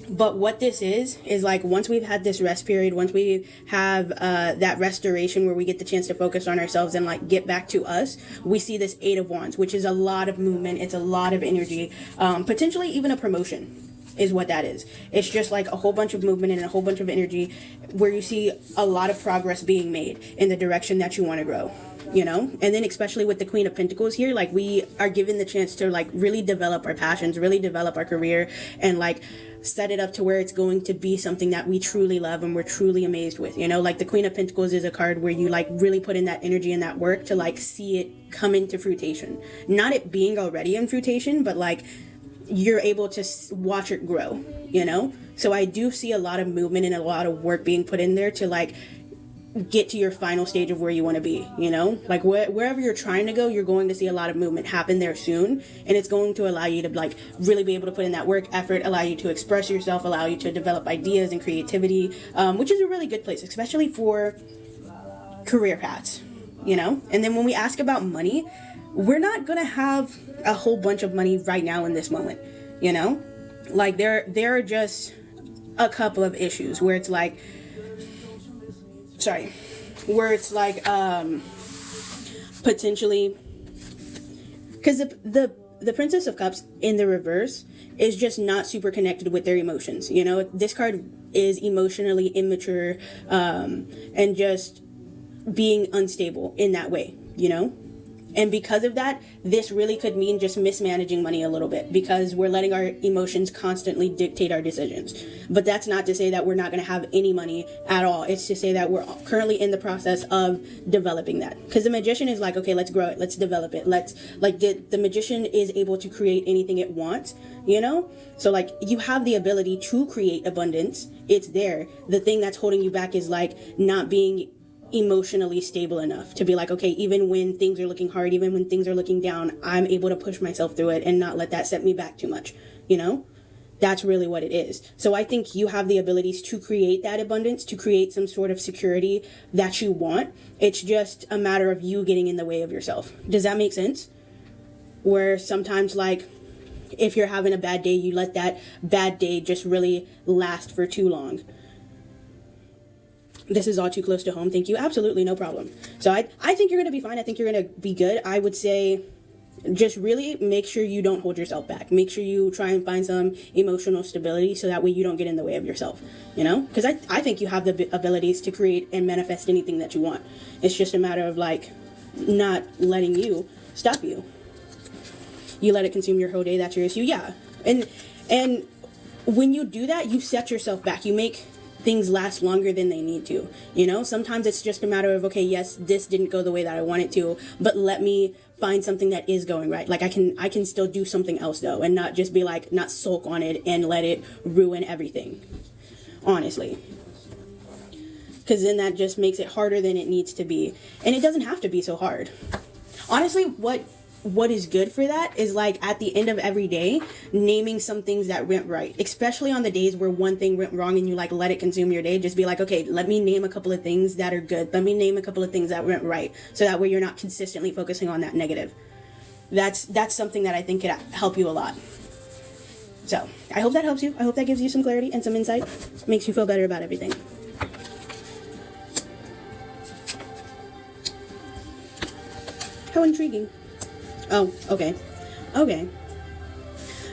But what this is like, once we've had this rest period, once we have that restoration where we get the chance to focus on ourselves and like get back to us, we see this Eight of Wands, which is a lot of movement, it's a lot of energy, potentially even a promotion is what that is. It's just like a whole bunch of movement and a whole bunch of energy where you see a lot of progress being made in the direction that you want to grow, you know. And then especially with the Queen of Pentacles here, like we are given the chance to like really develop our passions, really develop our career, and like set it up to where it's going to be something that we truly love and we're truly amazed with, you know. Like the Queen of Pentacles is a card where you like really put in that energy and that work to like see it come into fruition, not it being already in fruition, but like you're able to watch it grow, you know. So I do see a lot of movement and a lot of work being put in there to like get to your final stage of where you want to be, you know. Like wherever you're trying to go, you're going to see a lot of movement happen there soon, and it's going to allow you to like really be able to put in that work effort, allow you to express yourself, allow you to develop ideas and creativity, which is a really good place, especially for career paths, you know. And then when we ask about money, we're not gonna have a whole bunch of money right now in this moment, you know. Like there are just a couple of issues where it's like, potentially, because the Princess of Cups in the reverse is just not super connected with their emotions, you know. This card is emotionally immature, and just being unstable in that way, you know. And because of that, this really could mean just mismanaging money a little bit, because we're letting our emotions constantly dictate our decisions. But that's not to say that we're not going to have any money at all. It's to say that we're currently in the process of developing that. Because the Magician is like, okay, let's grow it, let's develop it, let's like the Magician is able to create anything it wants, you know. So like you have the ability to create abundance. It's there. The thing that's holding you back is like not being emotionally stable enough to be like, okay, even when things are looking hard, even when things are looking down, I'm able to push myself through it and not let that set me back too much, you know. That's really what it is. So I think you have the abilities to create that abundance, to create some sort of security that you want. It's just a matter of you getting in the way of yourself. Does that make sense? Where sometimes, like, if you're having a bad day, you let that bad day just really last for too long. This is all too close to home. Thank you. Absolutely no problem. So I think you're going to be fine. I think you're going to be good. I would say Just really make sure you don't hold yourself back. Make sure you try and find some emotional stability so that way you don't get in the way of yourself, you know? Because I think you have the abilities to create and manifest anything that you want. It's just a matter of like not letting you stop you. You let it consume your whole day, that's your issue. Yeah. And when you do that, you set yourself back. You make things last longer than they need to. You know, sometimes it's just a matter of, okay, yes, this didn't go the way that I want it to, but let me find something that is going right. Like I can still do something else though, and not just be like, not sulk on it and let it ruin everything. Honestly. Because then that just makes it harder than it needs to be. And it doesn't have to be so hard. Honestly, what is good for that is like at the end of every day, naming some things that went right, especially on the days where one thing went wrong and you like let it consume your day. Just be like, okay, let me name a couple of things that are good. Let me name a couple of things that went right. So that way you're not consistently focusing on that negative. That's something that I think could help you a lot. So I hope that helps you. I hope that gives you some clarity and some insight. Makes you feel better about everything. How intriguing. Oh, okay. Okay.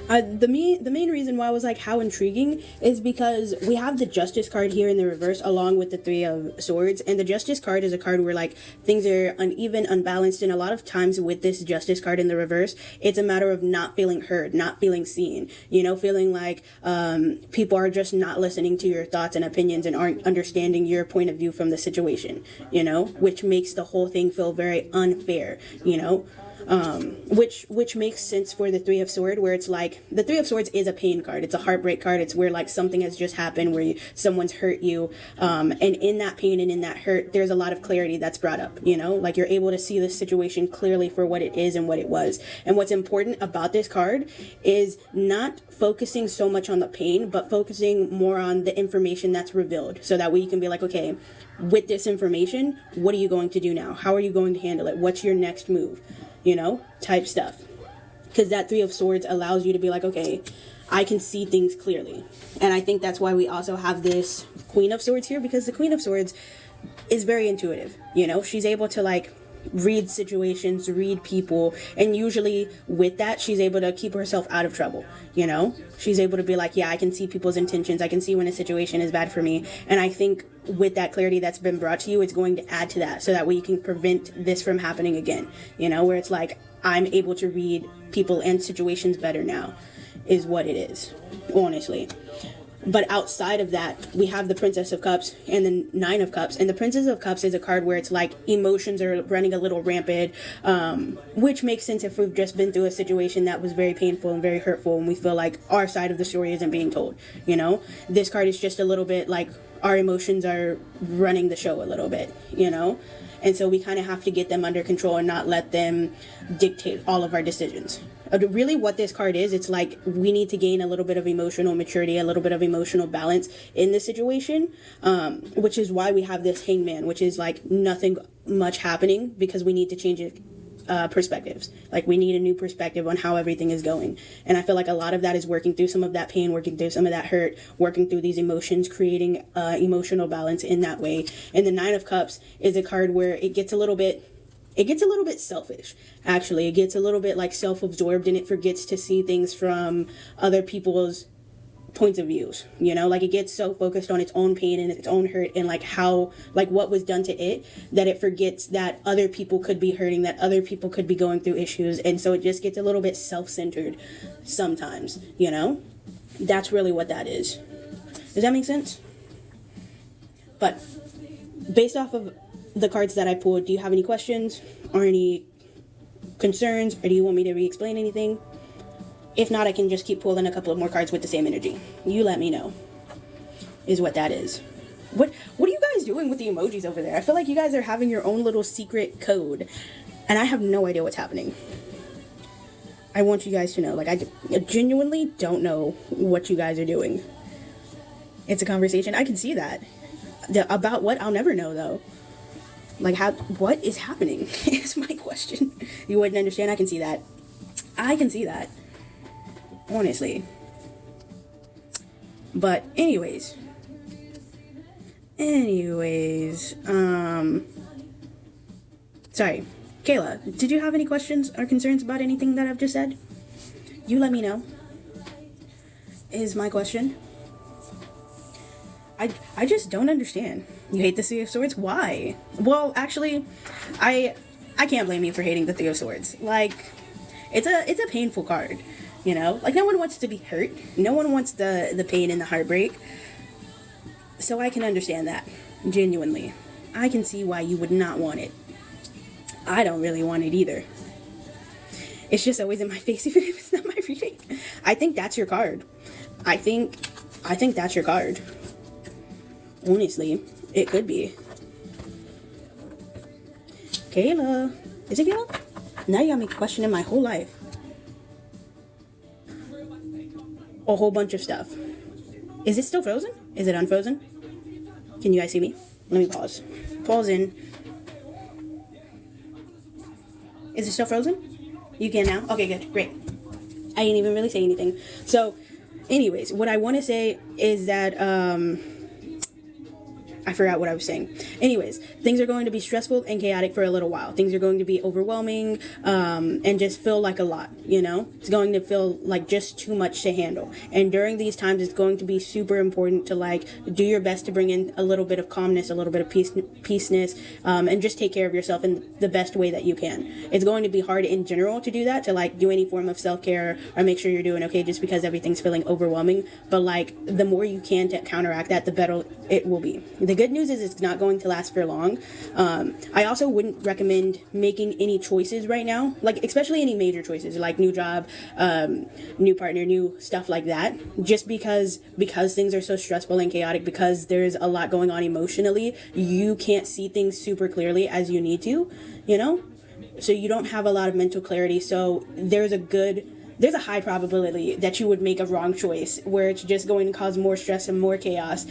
The main reason why I was like, how intriguing, is because we have the Justice card here in the reverse along with the Three of Swords. And the Justice card is a card where like things are uneven, unbalanced. And a lot of times with this Justice card in the reverse, it's a matter of not feeling heard, not feeling seen, you know, feeling like people are just not listening to your thoughts and opinions and aren't understanding your point of view from the situation, you know, which makes the whole thing feel very unfair, you know. Which makes sense for the Three of Swords, where it's like the Three of Swords is a pain card. It's a heartbreak card. It's where like something has just happened where someone's hurt you, and in that pain and in that hurt, there's a lot of clarity that's brought up. You know, like you're able to see the situation clearly for what it is and what it was. And what's important about this card is not focusing so much on the pain, but focusing more on the information that's revealed, so that way you can be like, okay, with this information, what are you going to do now? How are you going to handle it? What's your next move? You know, type stuff. Because that Three of Swords allows you to be like, okay, I can see things clearly. And I think that's why we also have this Queen of Swords here, because the Queen of Swords is very intuitive. You know, she's able to like read situations, read people, and usually with that she's able to keep herself out of trouble. You know, she's able to be like, yeah, I can see people's intentions, I can see when a situation is bad for me. And I think with that clarity that's been brought to you, it's going to add to that, so that way you can prevent this from happening again. You know, where it's like, I'm able to read people and situations better now, is what it is, honestly. But outside of that, we have the Princess of Cups and the Nine of Cups. And the Princess of Cups is a card where it's like emotions are running a little rampant, which makes sense if we've just been through a situation that was very painful and very hurtful, and we feel like our side of the story isn't being told. You know, this card is just a little bit like our emotions are running the show a little bit, you know? And so we kind of have to get them under control and not let them dictate all of our decisions. Really what this card is, it's like we need to gain a little bit of emotional maturity, a little bit of emotional balance in the situation, which is why we have this Hangman, which is like nothing much happening, because we need to change it. Perspectives. Like we need a new perspective on how everything is going. And I feel like a lot of that is working through some of that pain, working through some of that hurt, working through these emotions, creating emotional balance in that way. And the Nine of Cups is a card where it gets a little bit selfish. Actually, it gets a little bit like self-absorbed, and it forgets to see things from other people's points of views, you know, like it gets so focused on its own pain and its own hurt and like how, like what was done to it, that it forgets that other people could be hurting, that other people could be going through issues. And so it just gets a little bit self-centered sometimes, you know. That's really what that is. Does that make sense? But based off of the cards that I pulled, do you have any questions or any concerns, or do you want me to re-explain anything? If not, I can just keep pulling a couple of more cards with the same energy. You let me know, is what that is. What are you guys doing with the emojis over there? I feel like you guys are having your own little secret code, and I have no idea what's happening. I want you guys to know, like, I genuinely don't know what you guys are doing. It's a conversation. I can see that. About what? I'll never know, though. Like, what is happening is my question. You wouldn't understand. I can see that. I can see that. Honestly. But anyways, sorry, Kayla, did you have any questions or concerns about anything that I've just said? You let me know. Is my question. I just don't understand. You hate the Three of Swords? Why? Well, actually, I can't blame you for hating the Three of Swords. Like, it's a painful card, you know? Like, no one wants to be hurt. No one wants the pain and the heartbreak. So I can understand that, genuinely. I can see why you would not want it. I don't really want it either. It's just always in my face even if it's not my reading. I think that's your card. I think that's your card. Honestly, it could be. Kayla. Is it Kayla? Now you got me questioning my whole life. A whole bunch of stuff. Is it still frozen? Is it unfrozen? Can you guys see me? Let me pause. Pause in. Is it still frozen? You can now? Okay, good. Great. I didn't even really say anything. So, anyways, what I want to say is that, I forgot what I was saying. Anyways, things are going to be stressful and chaotic for a little while. Things are going to be overwhelming, and just feel like a lot, you know? It's going to feel like just too much to handle. And during these times, it's going to be super important to, like, do your best to bring in a little bit of calmness, a little bit of peaceness, and just take care of yourself in the best way that you can. It's going to be hard in general to do that, to, like, do any form of self-care or make sure you're doing okay just because everything's feeling overwhelming. But, like, the more you can to counteract that, the better it will be. The good news is it's not going to last for long. I also wouldn't recommend making any choices right now, like especially any major choices, like new job, new partner, new stuff like that. Just because things are so stressful and chaotic, because there's a lot going on emotionally, you can't see things super clearly as you need to, you know? So you don't have a lot of mental clarity. So there's a high probability that you would make a wrong choice where it's just going to cause more stress and more chaos.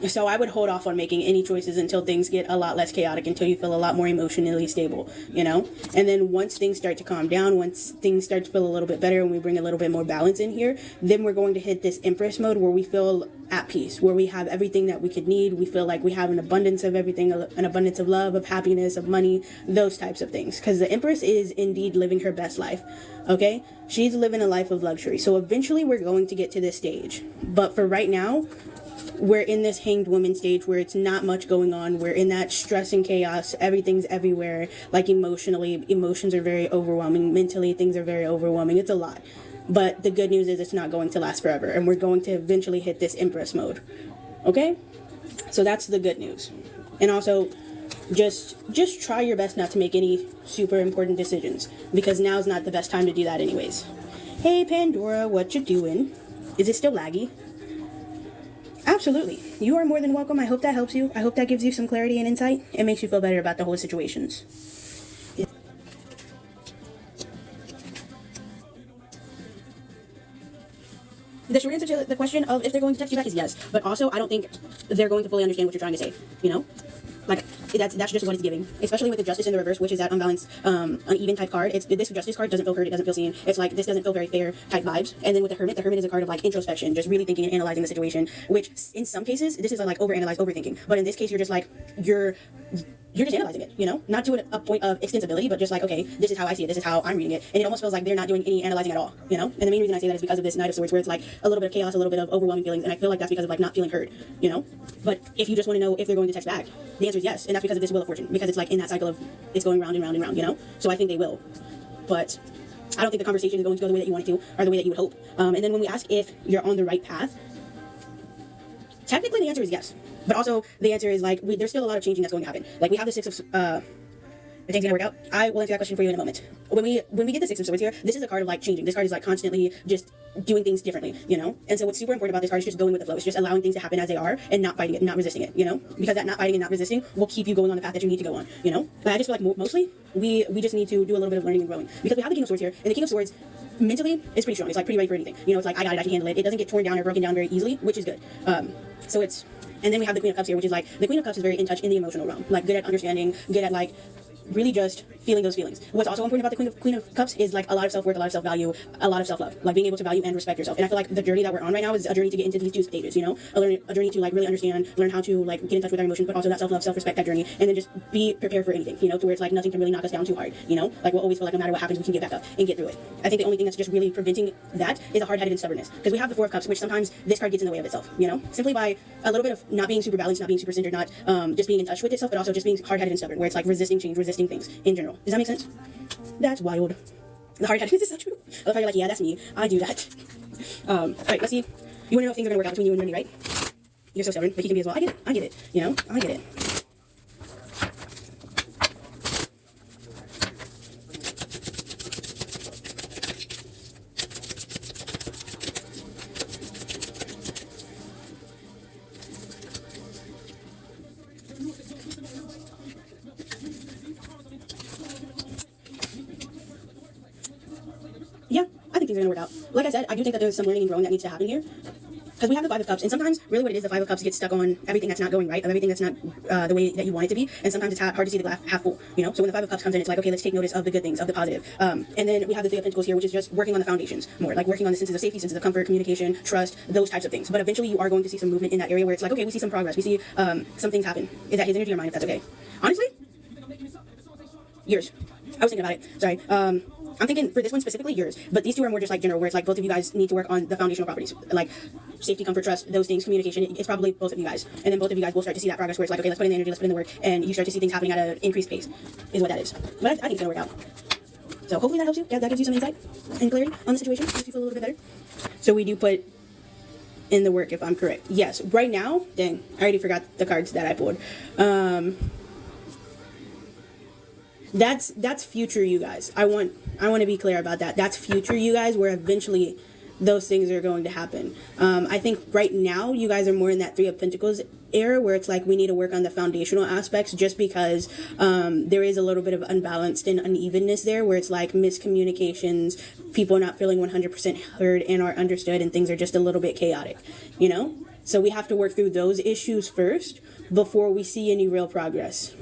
So I would hold off on making any choices until things get a lot less chaotic, until you feel a lot more emotionally stable, you know? And then once things start to calm down, once things start to feel a little bit better and we bring a little bit more balance in here, then we're going to hit this Empress mode where we feel at peace, where we have everything that we could need. We feel like we have an abundance of everything, an abundance of love, of happiness, of money, those types of things. Because the Empress is indeed living her best life, okay? She's living a life of luxury. So eventually we're going to get to this stage. But for right now, we're in this hanged woman stage where it's not much going on. We're in that stress and chaos. Everything's everywhere. Like emotionally, emotions are very overwhelming. Mentally, things are very overwhelming. It's a lot. But the good news is it's not going to last forever. And we're going to eventually hit this Empress mode. Okay? So that's the good news. And also, just try your best not to make any super important decisions, because now's not the best time to do that anyways. Hey Pandora, what you doing? Is it still laggy? Absolutely. You are more than welcome. I hope that helps you. I hope that gives you some clarity and insight. It makes you feel better about the whole situations. The short answer to the question of if they're going to text you back is yes. But also, I don't think they're going to fully understand what you're trying to say, you know? Like, that's just what it's giving. Especially with the Justice in the reverse, which is that unbalanced, uneven type card. This Justice card doesn't feel heard, it doesn't feel seen. It's like, this doesn't feel very fair type vibes. And then with the Hermit is a card of like introspection, just really thinking and analyzing the situation, which in some cases, this is like overanalyzed, overthinking. But in this case, you're just like, you're just analyzing it, you know? Not to a point of extensibility, but just like, okay, this is how I see it, this is how I'm reading it. And it almost feels like they're not doing any analyzing at all, you know? And the main reason I say that is because of this Knight of Swords, where it's like a little bit of chaos, a little bit of overwhelming feelings, and I feel like that's because of like not feeling heard, you know? But if you just want to know if they're going to text back, the answer is yes, and that's because of this Wheel of Fortune, because it's like in that cycle of, it's going round and round and round, you know? So I think they will. But I don't think the conversation is going to go the way that you want it to, or the way that you would hope. And then when we ask if you're on the right path, technically the answer is yes. But also, the answer is like, there's still a lot of changing that's going to happen. Like, we have the Six of, are things gonna work out? I will answer that question for you in a moment. When we get the Six of Swords here, this is a card of like changing. This card is like constantly just doing things differently, you know? And so what's super important about this card is just going with the flow. It's just allowing things to happen as they are and not fighting it, not resisting it, you know? Because that not fighting and not resisting will keep you going on the path that you need to go on, you know? But I just feel like mostly, we just need to do a little bit of learning and growing. Because we have the King of Swords here, and the King of Swords, mentally, is pretty strong. It's like pretty ready for anything. You know, it's like, I got it, I can handle it. It doesn't get torn down or broken down very easily, which is good. So it's, and then we have the Queen of Cups here, which is like, the Queen of Cups is very in touch in the emotional realm. Like, good at understanding, good at like, really just feeling those feelings. What's also important about the Queen of Cups is like a lot of self-worth, a lot of self-value, a lot of self-love, like being able to value and respect yourself. And I feel like the journey that we're on right now is a journey to get into these two stages, you know, a journey to like really understand, learn how to like get in touch with our emotions, but also that self-love, self-respect, that journey, and then just be prepared for anything, you know, to where it's like nothing can really knock us down too hard, you know, like we'll always feel like no matter what happens, we can get back up and get through it. I think the only thing that's just really preventing that is a hard-headed and stubbornness, because we have the Four of Cups, which sometimes this card gets in the way of itself, you know, simply by a little bit of not being super balanced, not being super centered, not just being in touch with itself, but also just being hard-headed and stubborn, where it's like resisting change, resisting things in general. Does that make sense? That's wild. The hard-headedness is so true. I love how you're like, yeah, that's me. I do that. All right, let's see. You want to know if things are going to work out between you and Wendy, right? You're so stubborn, but he can be as well. I get it. I get it. You know? I get it. Yeah, I think things are going to work out. Like I said, I do think that there's some learning and growing that needs to happen here. Because we have the Five of Cups, and sometimes really what it is, the Five of Cups gets stuck on everything that's not going right, of everything that's not the way that you want it to be, and sometimes it's hard to see the glass half full, you know? So when the Five of Cups comes in, it's like, okay, let's take notice of the good things, of the positive. And then we have the Three of Pentacles here, which is just working on the foundations more, like working on the senses of safety, senses of comfort, communication, trust, those types of things. But eventually you are going to see some movement in that area where it's like, okay, we see some progress, we see some things happen. Is that his energy or mine, if that's okay? Honestly, years. I was thinking about it. Sorry. I'm thinking for this one specifically yours, but these two are more just like general, where it's like both of you guys need to work on the foundational properties, like safety, comfort, trust, those things, communication. It's probably both of you guys, and then both of you guys will start to see that progress where it's like, okay, let's put in the energy, let's put in the work, and you start to see things happening at an increased pace, is what that is. But I think it's gonna work out. So hopefully that helps you. Yeah, that gives you some insight and clarity on the situation, makes you feel a little bit better. So we do put in the work, if I'm correct. Yes. Right now, dang, I already forgot the cards that I pulled. That's future you guys. I want to be clear about that. That's future you guys, where eventually those things are going to happen. I think right now you guys are more in that Three of Pentacles era, where it's like we need to work on the foundational aspects, just because there is a little bit of unbalanced and unevenness there, where it's like miscommunications, people not feeling 100% heard and are understood, and things are just a little bit chaotic, you know? So we have to work through those issues first before we see any real progress.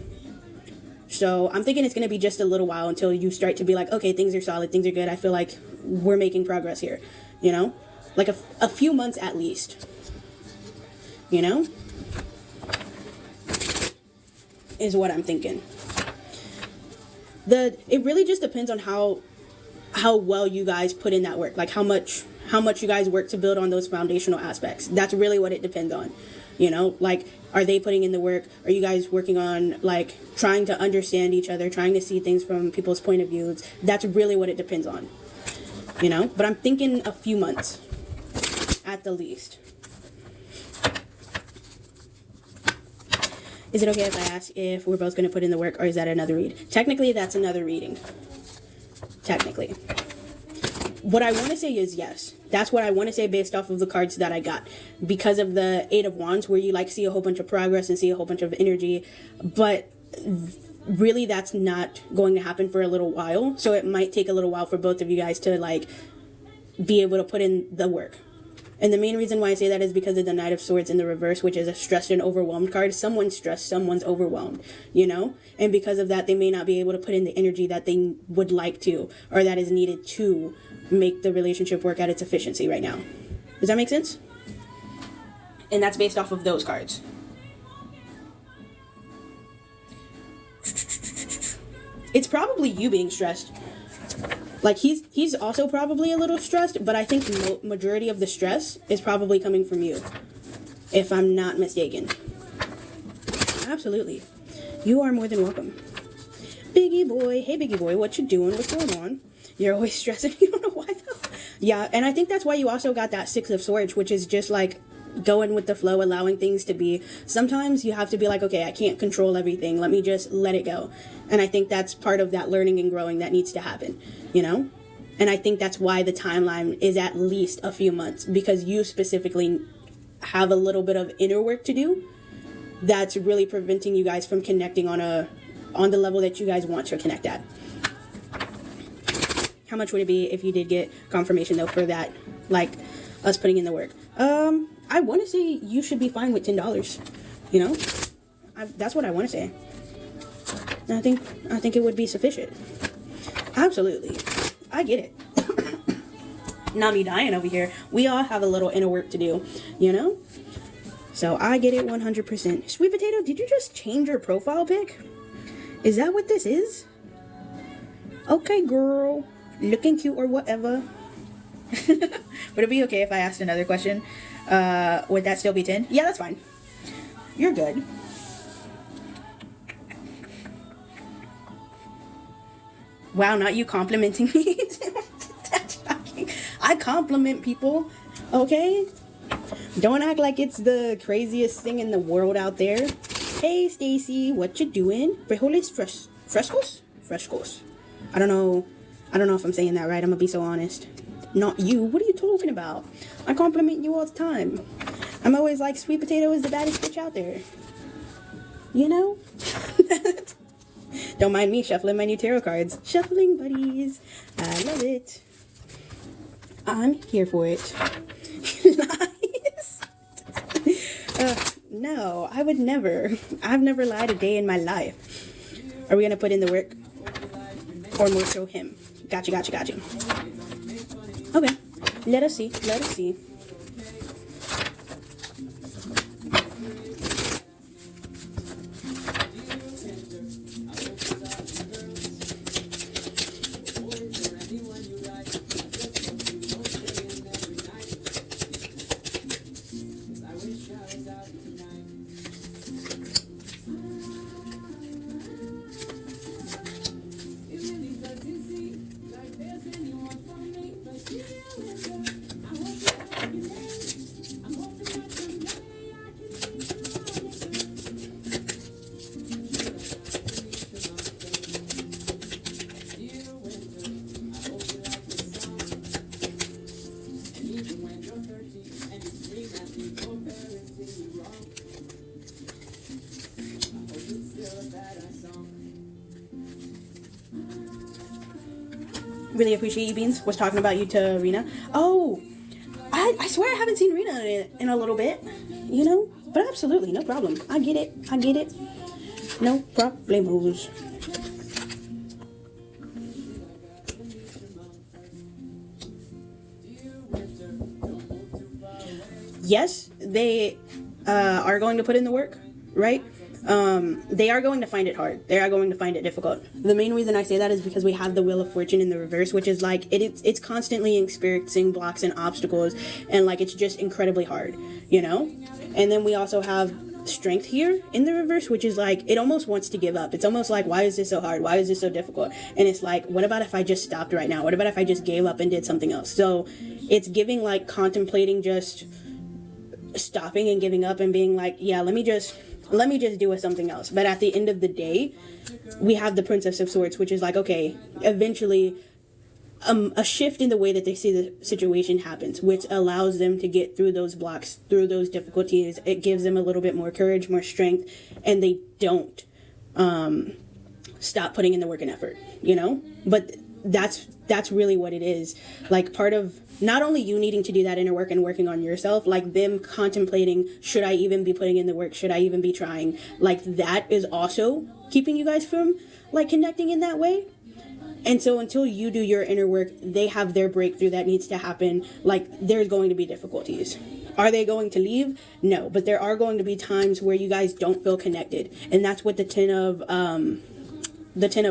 So I'm thinking it's going to be just a little while until you start to be like, okay, things are solid, things are good. I feel like we're making progress here, you know? Like a few months at least, you know? Is what I'm thinking. It really just depends on how well you guys put in that work. Like how much you guys work to build on those foundational aspects. That's really what it depends on. You know, like, are they putting in the work? Are you guys working on, like, trying to understand each other, trying to see things from people's point of views? That's really what it depends on, you know? But I'm thinking a few months, at the least. Is it okay if I ask if we're both going to put in the work, or is that another read? Technically, that's another reading. Technically. What I want to say is yes. That's what I want to say based off of the cards that I got. Because of the Eight of Wands, where you like see a whole bunch of progress and see a whole bunch of energy. But really that's not going to happen for a little while. So it might take a little while for both of you guys to like be able to put in the work. And the main reason why I say that is because of the Knight of Swords in the reverse, which is a stressed and overwhelmed card. Someone's stressed, someone's overwhelmed, you know? And because of that, they may not be able to put in the energy that they would like to, or that is needed to make the relationship work at its efficiency right now. Does that make sense? And that's based off of those cards. It's probably you being stressed. Like, he's also probably a little stressed, but I think majority of the stress is probably coming from you, if I'm not mistaken. Absolutely. You are more than welcome. Biggie boy. Hey, Biggie boy. What you doing? What's going on? You're always stressing. You don't know why, though. Yeah, and I think that's why you also got that Six of Swords, which is just, like, going with the flow, allowing things to be. Sometimes you have to be like, okay, I can't control everything. Let me just let it go. And I think that's part of that learning and growing that needs to happen, you know? And I think that's why the timeline is at least a few months, because you specifically have a little bit of inner work to do that's really preventing you guys from connecting on the level that you guys want to connect at. How much would it be if you did get confirmation, though, for that, like, us putting in the work? I want to say you should be fine with $10, you know? That's what I want to say. I think it would be sufficient. Absolutely. I get it. Not me dying over here. We all have a little inner work to do, you know? So I get it 100%. Sweet Potato, did you just change your profile pic? Is that what this is? Okay, girl. Looking cute or whatever. Would it be okay if I asked another question? Would that still be 10? Yeah, that's fine. You're good. Wow, not you complimenting me. That's shocking. I compliment people, okay? Don't act like it's the craziest thing in the world out there. Hey, Stacy, what you doing? Frijoles frescos? Frescos. I don't know if I'm saying that right. I'm gonna be so honest. Not you. What are you talking about? I compliment you all the time. I'm always like, Sweet Potato is the baddest bitch out there. You know? Don't mind me shuffling my new tarot cards. Shuffling buddies. I love it. I'm here for it. Nice. No, I would never. I've never lied a day in my life. Are we gonna put in the work? Or more so him? Gotcha. Okay. Let us see. Really appreciate you, Beans. Was talking about you to Rena. Oh, I swear I haven't seen Rena in a little bit, you know? But absolutely, no problem. I get it. No problemos. Yes, they are going to put in the work, right? They are going to find it hard. They are going to find it difficult. The main reason I say that is because we have the Wheel of Fortune in the reverse, which is like, it's constantly experiencing blocks and obstacles, and like, it's just incredibly hard, you know? And then we also have Strength here in the reverse, which is like, it almost wants to give up. It's almost like, why is this so hard? Why is this so difficult? And it's like, what about if I just stopped right now? What about if I just gave up and did something else? So it's giving like contemplating just stopping and giving up and being like, yeah, let me just do with something else. But at the end of the day, we have the Princess of Swords, which is like, okay, eventually a shift in the way that they see the situation happens, which allows them to get through those blocks, through those difficulties. It gives them a little bit more courage, more strength, and they don't stop putting in the work and effort, you know? But that's really what it is. Like, part of not only you needing to do that inner work and working on yourself, like them contemplating, should I even be putting in the work? Should I even be trying? Like, that is also keeping you guys from like connecting in that way. And so until you do your inner work, they have their breakthrough that needs to happen. Like, there's going to be difficulties. Are they going to leave? No, but there are going to be times where you guys don't feel connected. And that's what the Ten of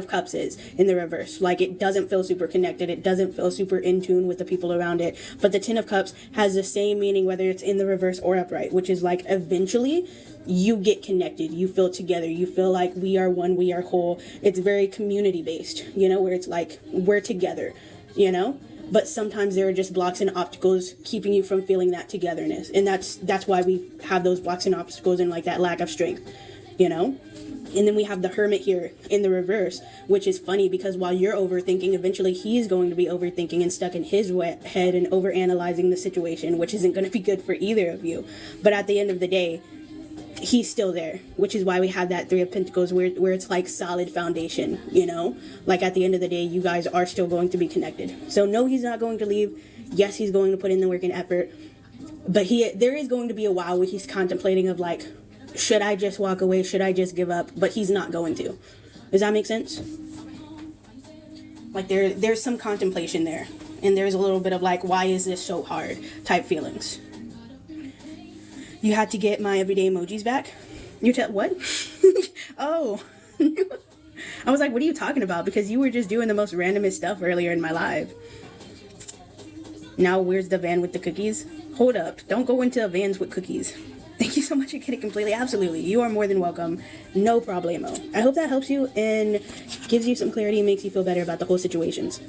Cups is in the reverse. Like, it doesn't feel super connected. It doesn't feel super in tune with the people around it. But the Ten of Cups has the same meaning whether it's in the reverse or upright, which is like, eventually you get connected. You feel together. You feel like we are one, we are whole. It's very community based, you know, where it's like, we're together, you know? But sometimes there are just blocks and obstacles keeping you from feeling that togetherness. And that's why we have those blocks and obstacles and like that lack of strength, you know? And then we have the Hermit here in the reverse, which is funny because while you're overthinking, eventually he's going to be overthinking and stuck in his head and overanalyzing the situation, which isn't going to be good for either of you. But at the end of the day, he's still there, which is why we have that Three of Pentacles where it's like solid foundation, you know? Like, at the end of the day, you guys are still going to be connected. So no, he's not going to leave. Yes, he's going to put in the work and effort. But there is going to be a while where he's contemplating of like, should I just walk away? Should I just give up? But he's not going to. Does that make sense? Like there's some contemplation there, and there's a little bit of like, why is this so hard type feelings. You had to get my everyday emojis back. You what? Oh. I was like, what are you talking about? Because you were just doing the most randomest stuff earlier in my live. Now where's the van with the cookies? Hold up. Don't go into vans with cookies. Thank you so much for getting completely. Absolutely. You are more than welcome. No problemo. I hope that helps you and gives you some clarity and makes you feel better about the whole situations.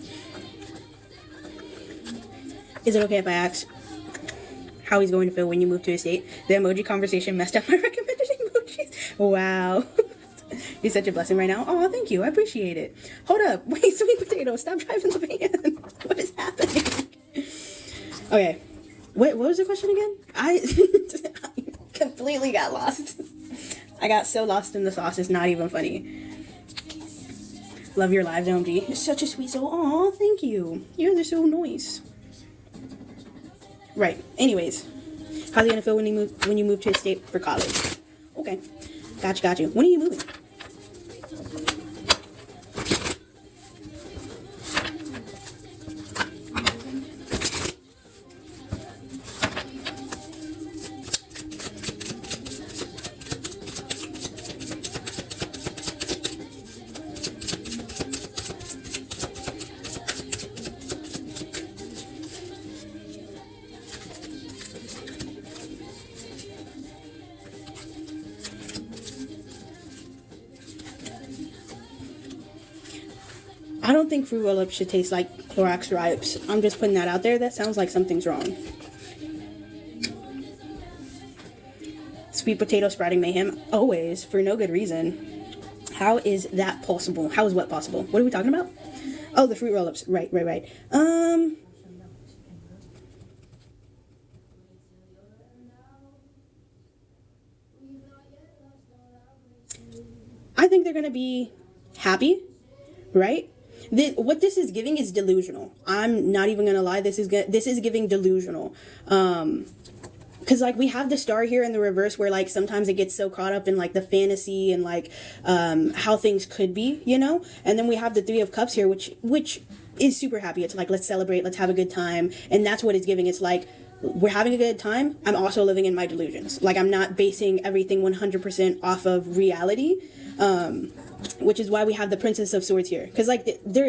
Is it okay if I ask how he's going to feel when you move to a state? The emoji conversation messed up my recommended emojis. Wow. You're such a blessing right now. Oh, thank you. I appreciate it. Hold up. Wait, sweet potato. Stop driving the van. What is happening? Okay. What was the question again? I completely got lost. I got so lost in the sauce, it's not even funny. Love your lives, OMG. You're such a sweet soul. Aw, thank you. You're so nice. Right. Anyways, how's it gonna feel when you move to a state for college? Okay. Got you. When are you moving? I don't think fruit roll-ups should taste like Clorox wipes. I'm just putting that out there. That sounds like something's wrong. Sweet potato sprouting mayhem. Always, for no good reason. How is that possible? How is what possible? What are we talking about? Oh, the fruit roll-ups. Right. I think they're going to be happy, right? What this is giving is delusional. I'm not even gonna lie. This is giving delusional. Because like we have the star here in the reverse, where like sometimes it gets so caught up in like the fantasy and like how things could be, you know. And then we have the Three of Cups here, which is super happy. It's like, let's celebrate, let's have a good time, and that's what it's giving. It's like, we're having a good time. I'm also living in my delusions. Like, I'm not basing everything 100% off of reality. Which is why we have the Princess of Swords here. Because, like,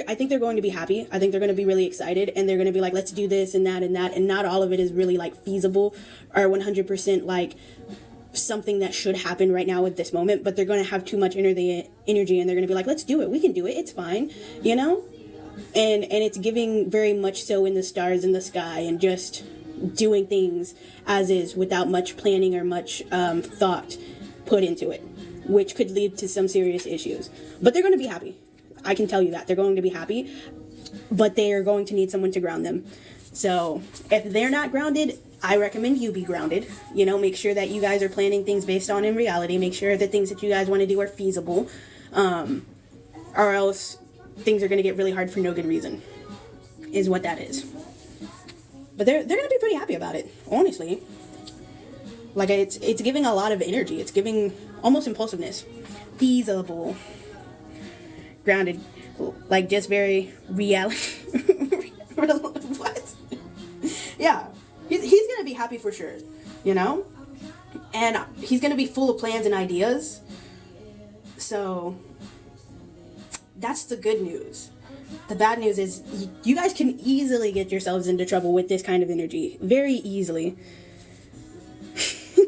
I think they're going to be happy. I think they're going to be really excited. And they're going to be like, let's do this and that and that. And not all of it is really, like, feasible or 100%, like, something that should happen right now at this moment. But they're going to have too much energy and they're going to be like, let's do it. We can do it. It's fine. You know? And it's giving very much so in the stars in the sky and just doing things as is without much planning or much thought put into it, which could lead to some serious issues. But they're going to be happy. I can tell you that. They're going to be happy, but they are going to need someone to ground them. So if they're not grounded, I recommend you be grounded. You know, make sure that you guys are planning things based on in reality. Make sure that things that you guys want to do are feasible, or else things are going to get really hard for no good reason, is what that is. But they're going to be pretty happy about it, honestly. Like, it's giving a lot of energy. It's giving almost impulsiveness. Feasible. Grounded. Like, just very reality. What? Yeah. He's going to be happy for sure. You know? And he's going to be full of plans and ideas. So, that's the good news. The bad news is you guys can easily get yourselves into trouble with this kind of energy. Very easily.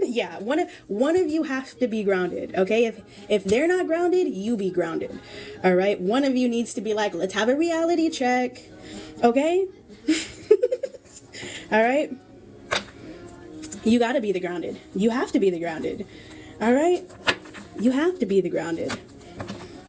Yeah, one of you has to be grounded, okay? If they're not grounded, you be grounded. All right? One of you needs to be like, let's have a reality check. Okay? All right? You got to be the grounded. You have to be the grounded. All right? You have to be the grounded.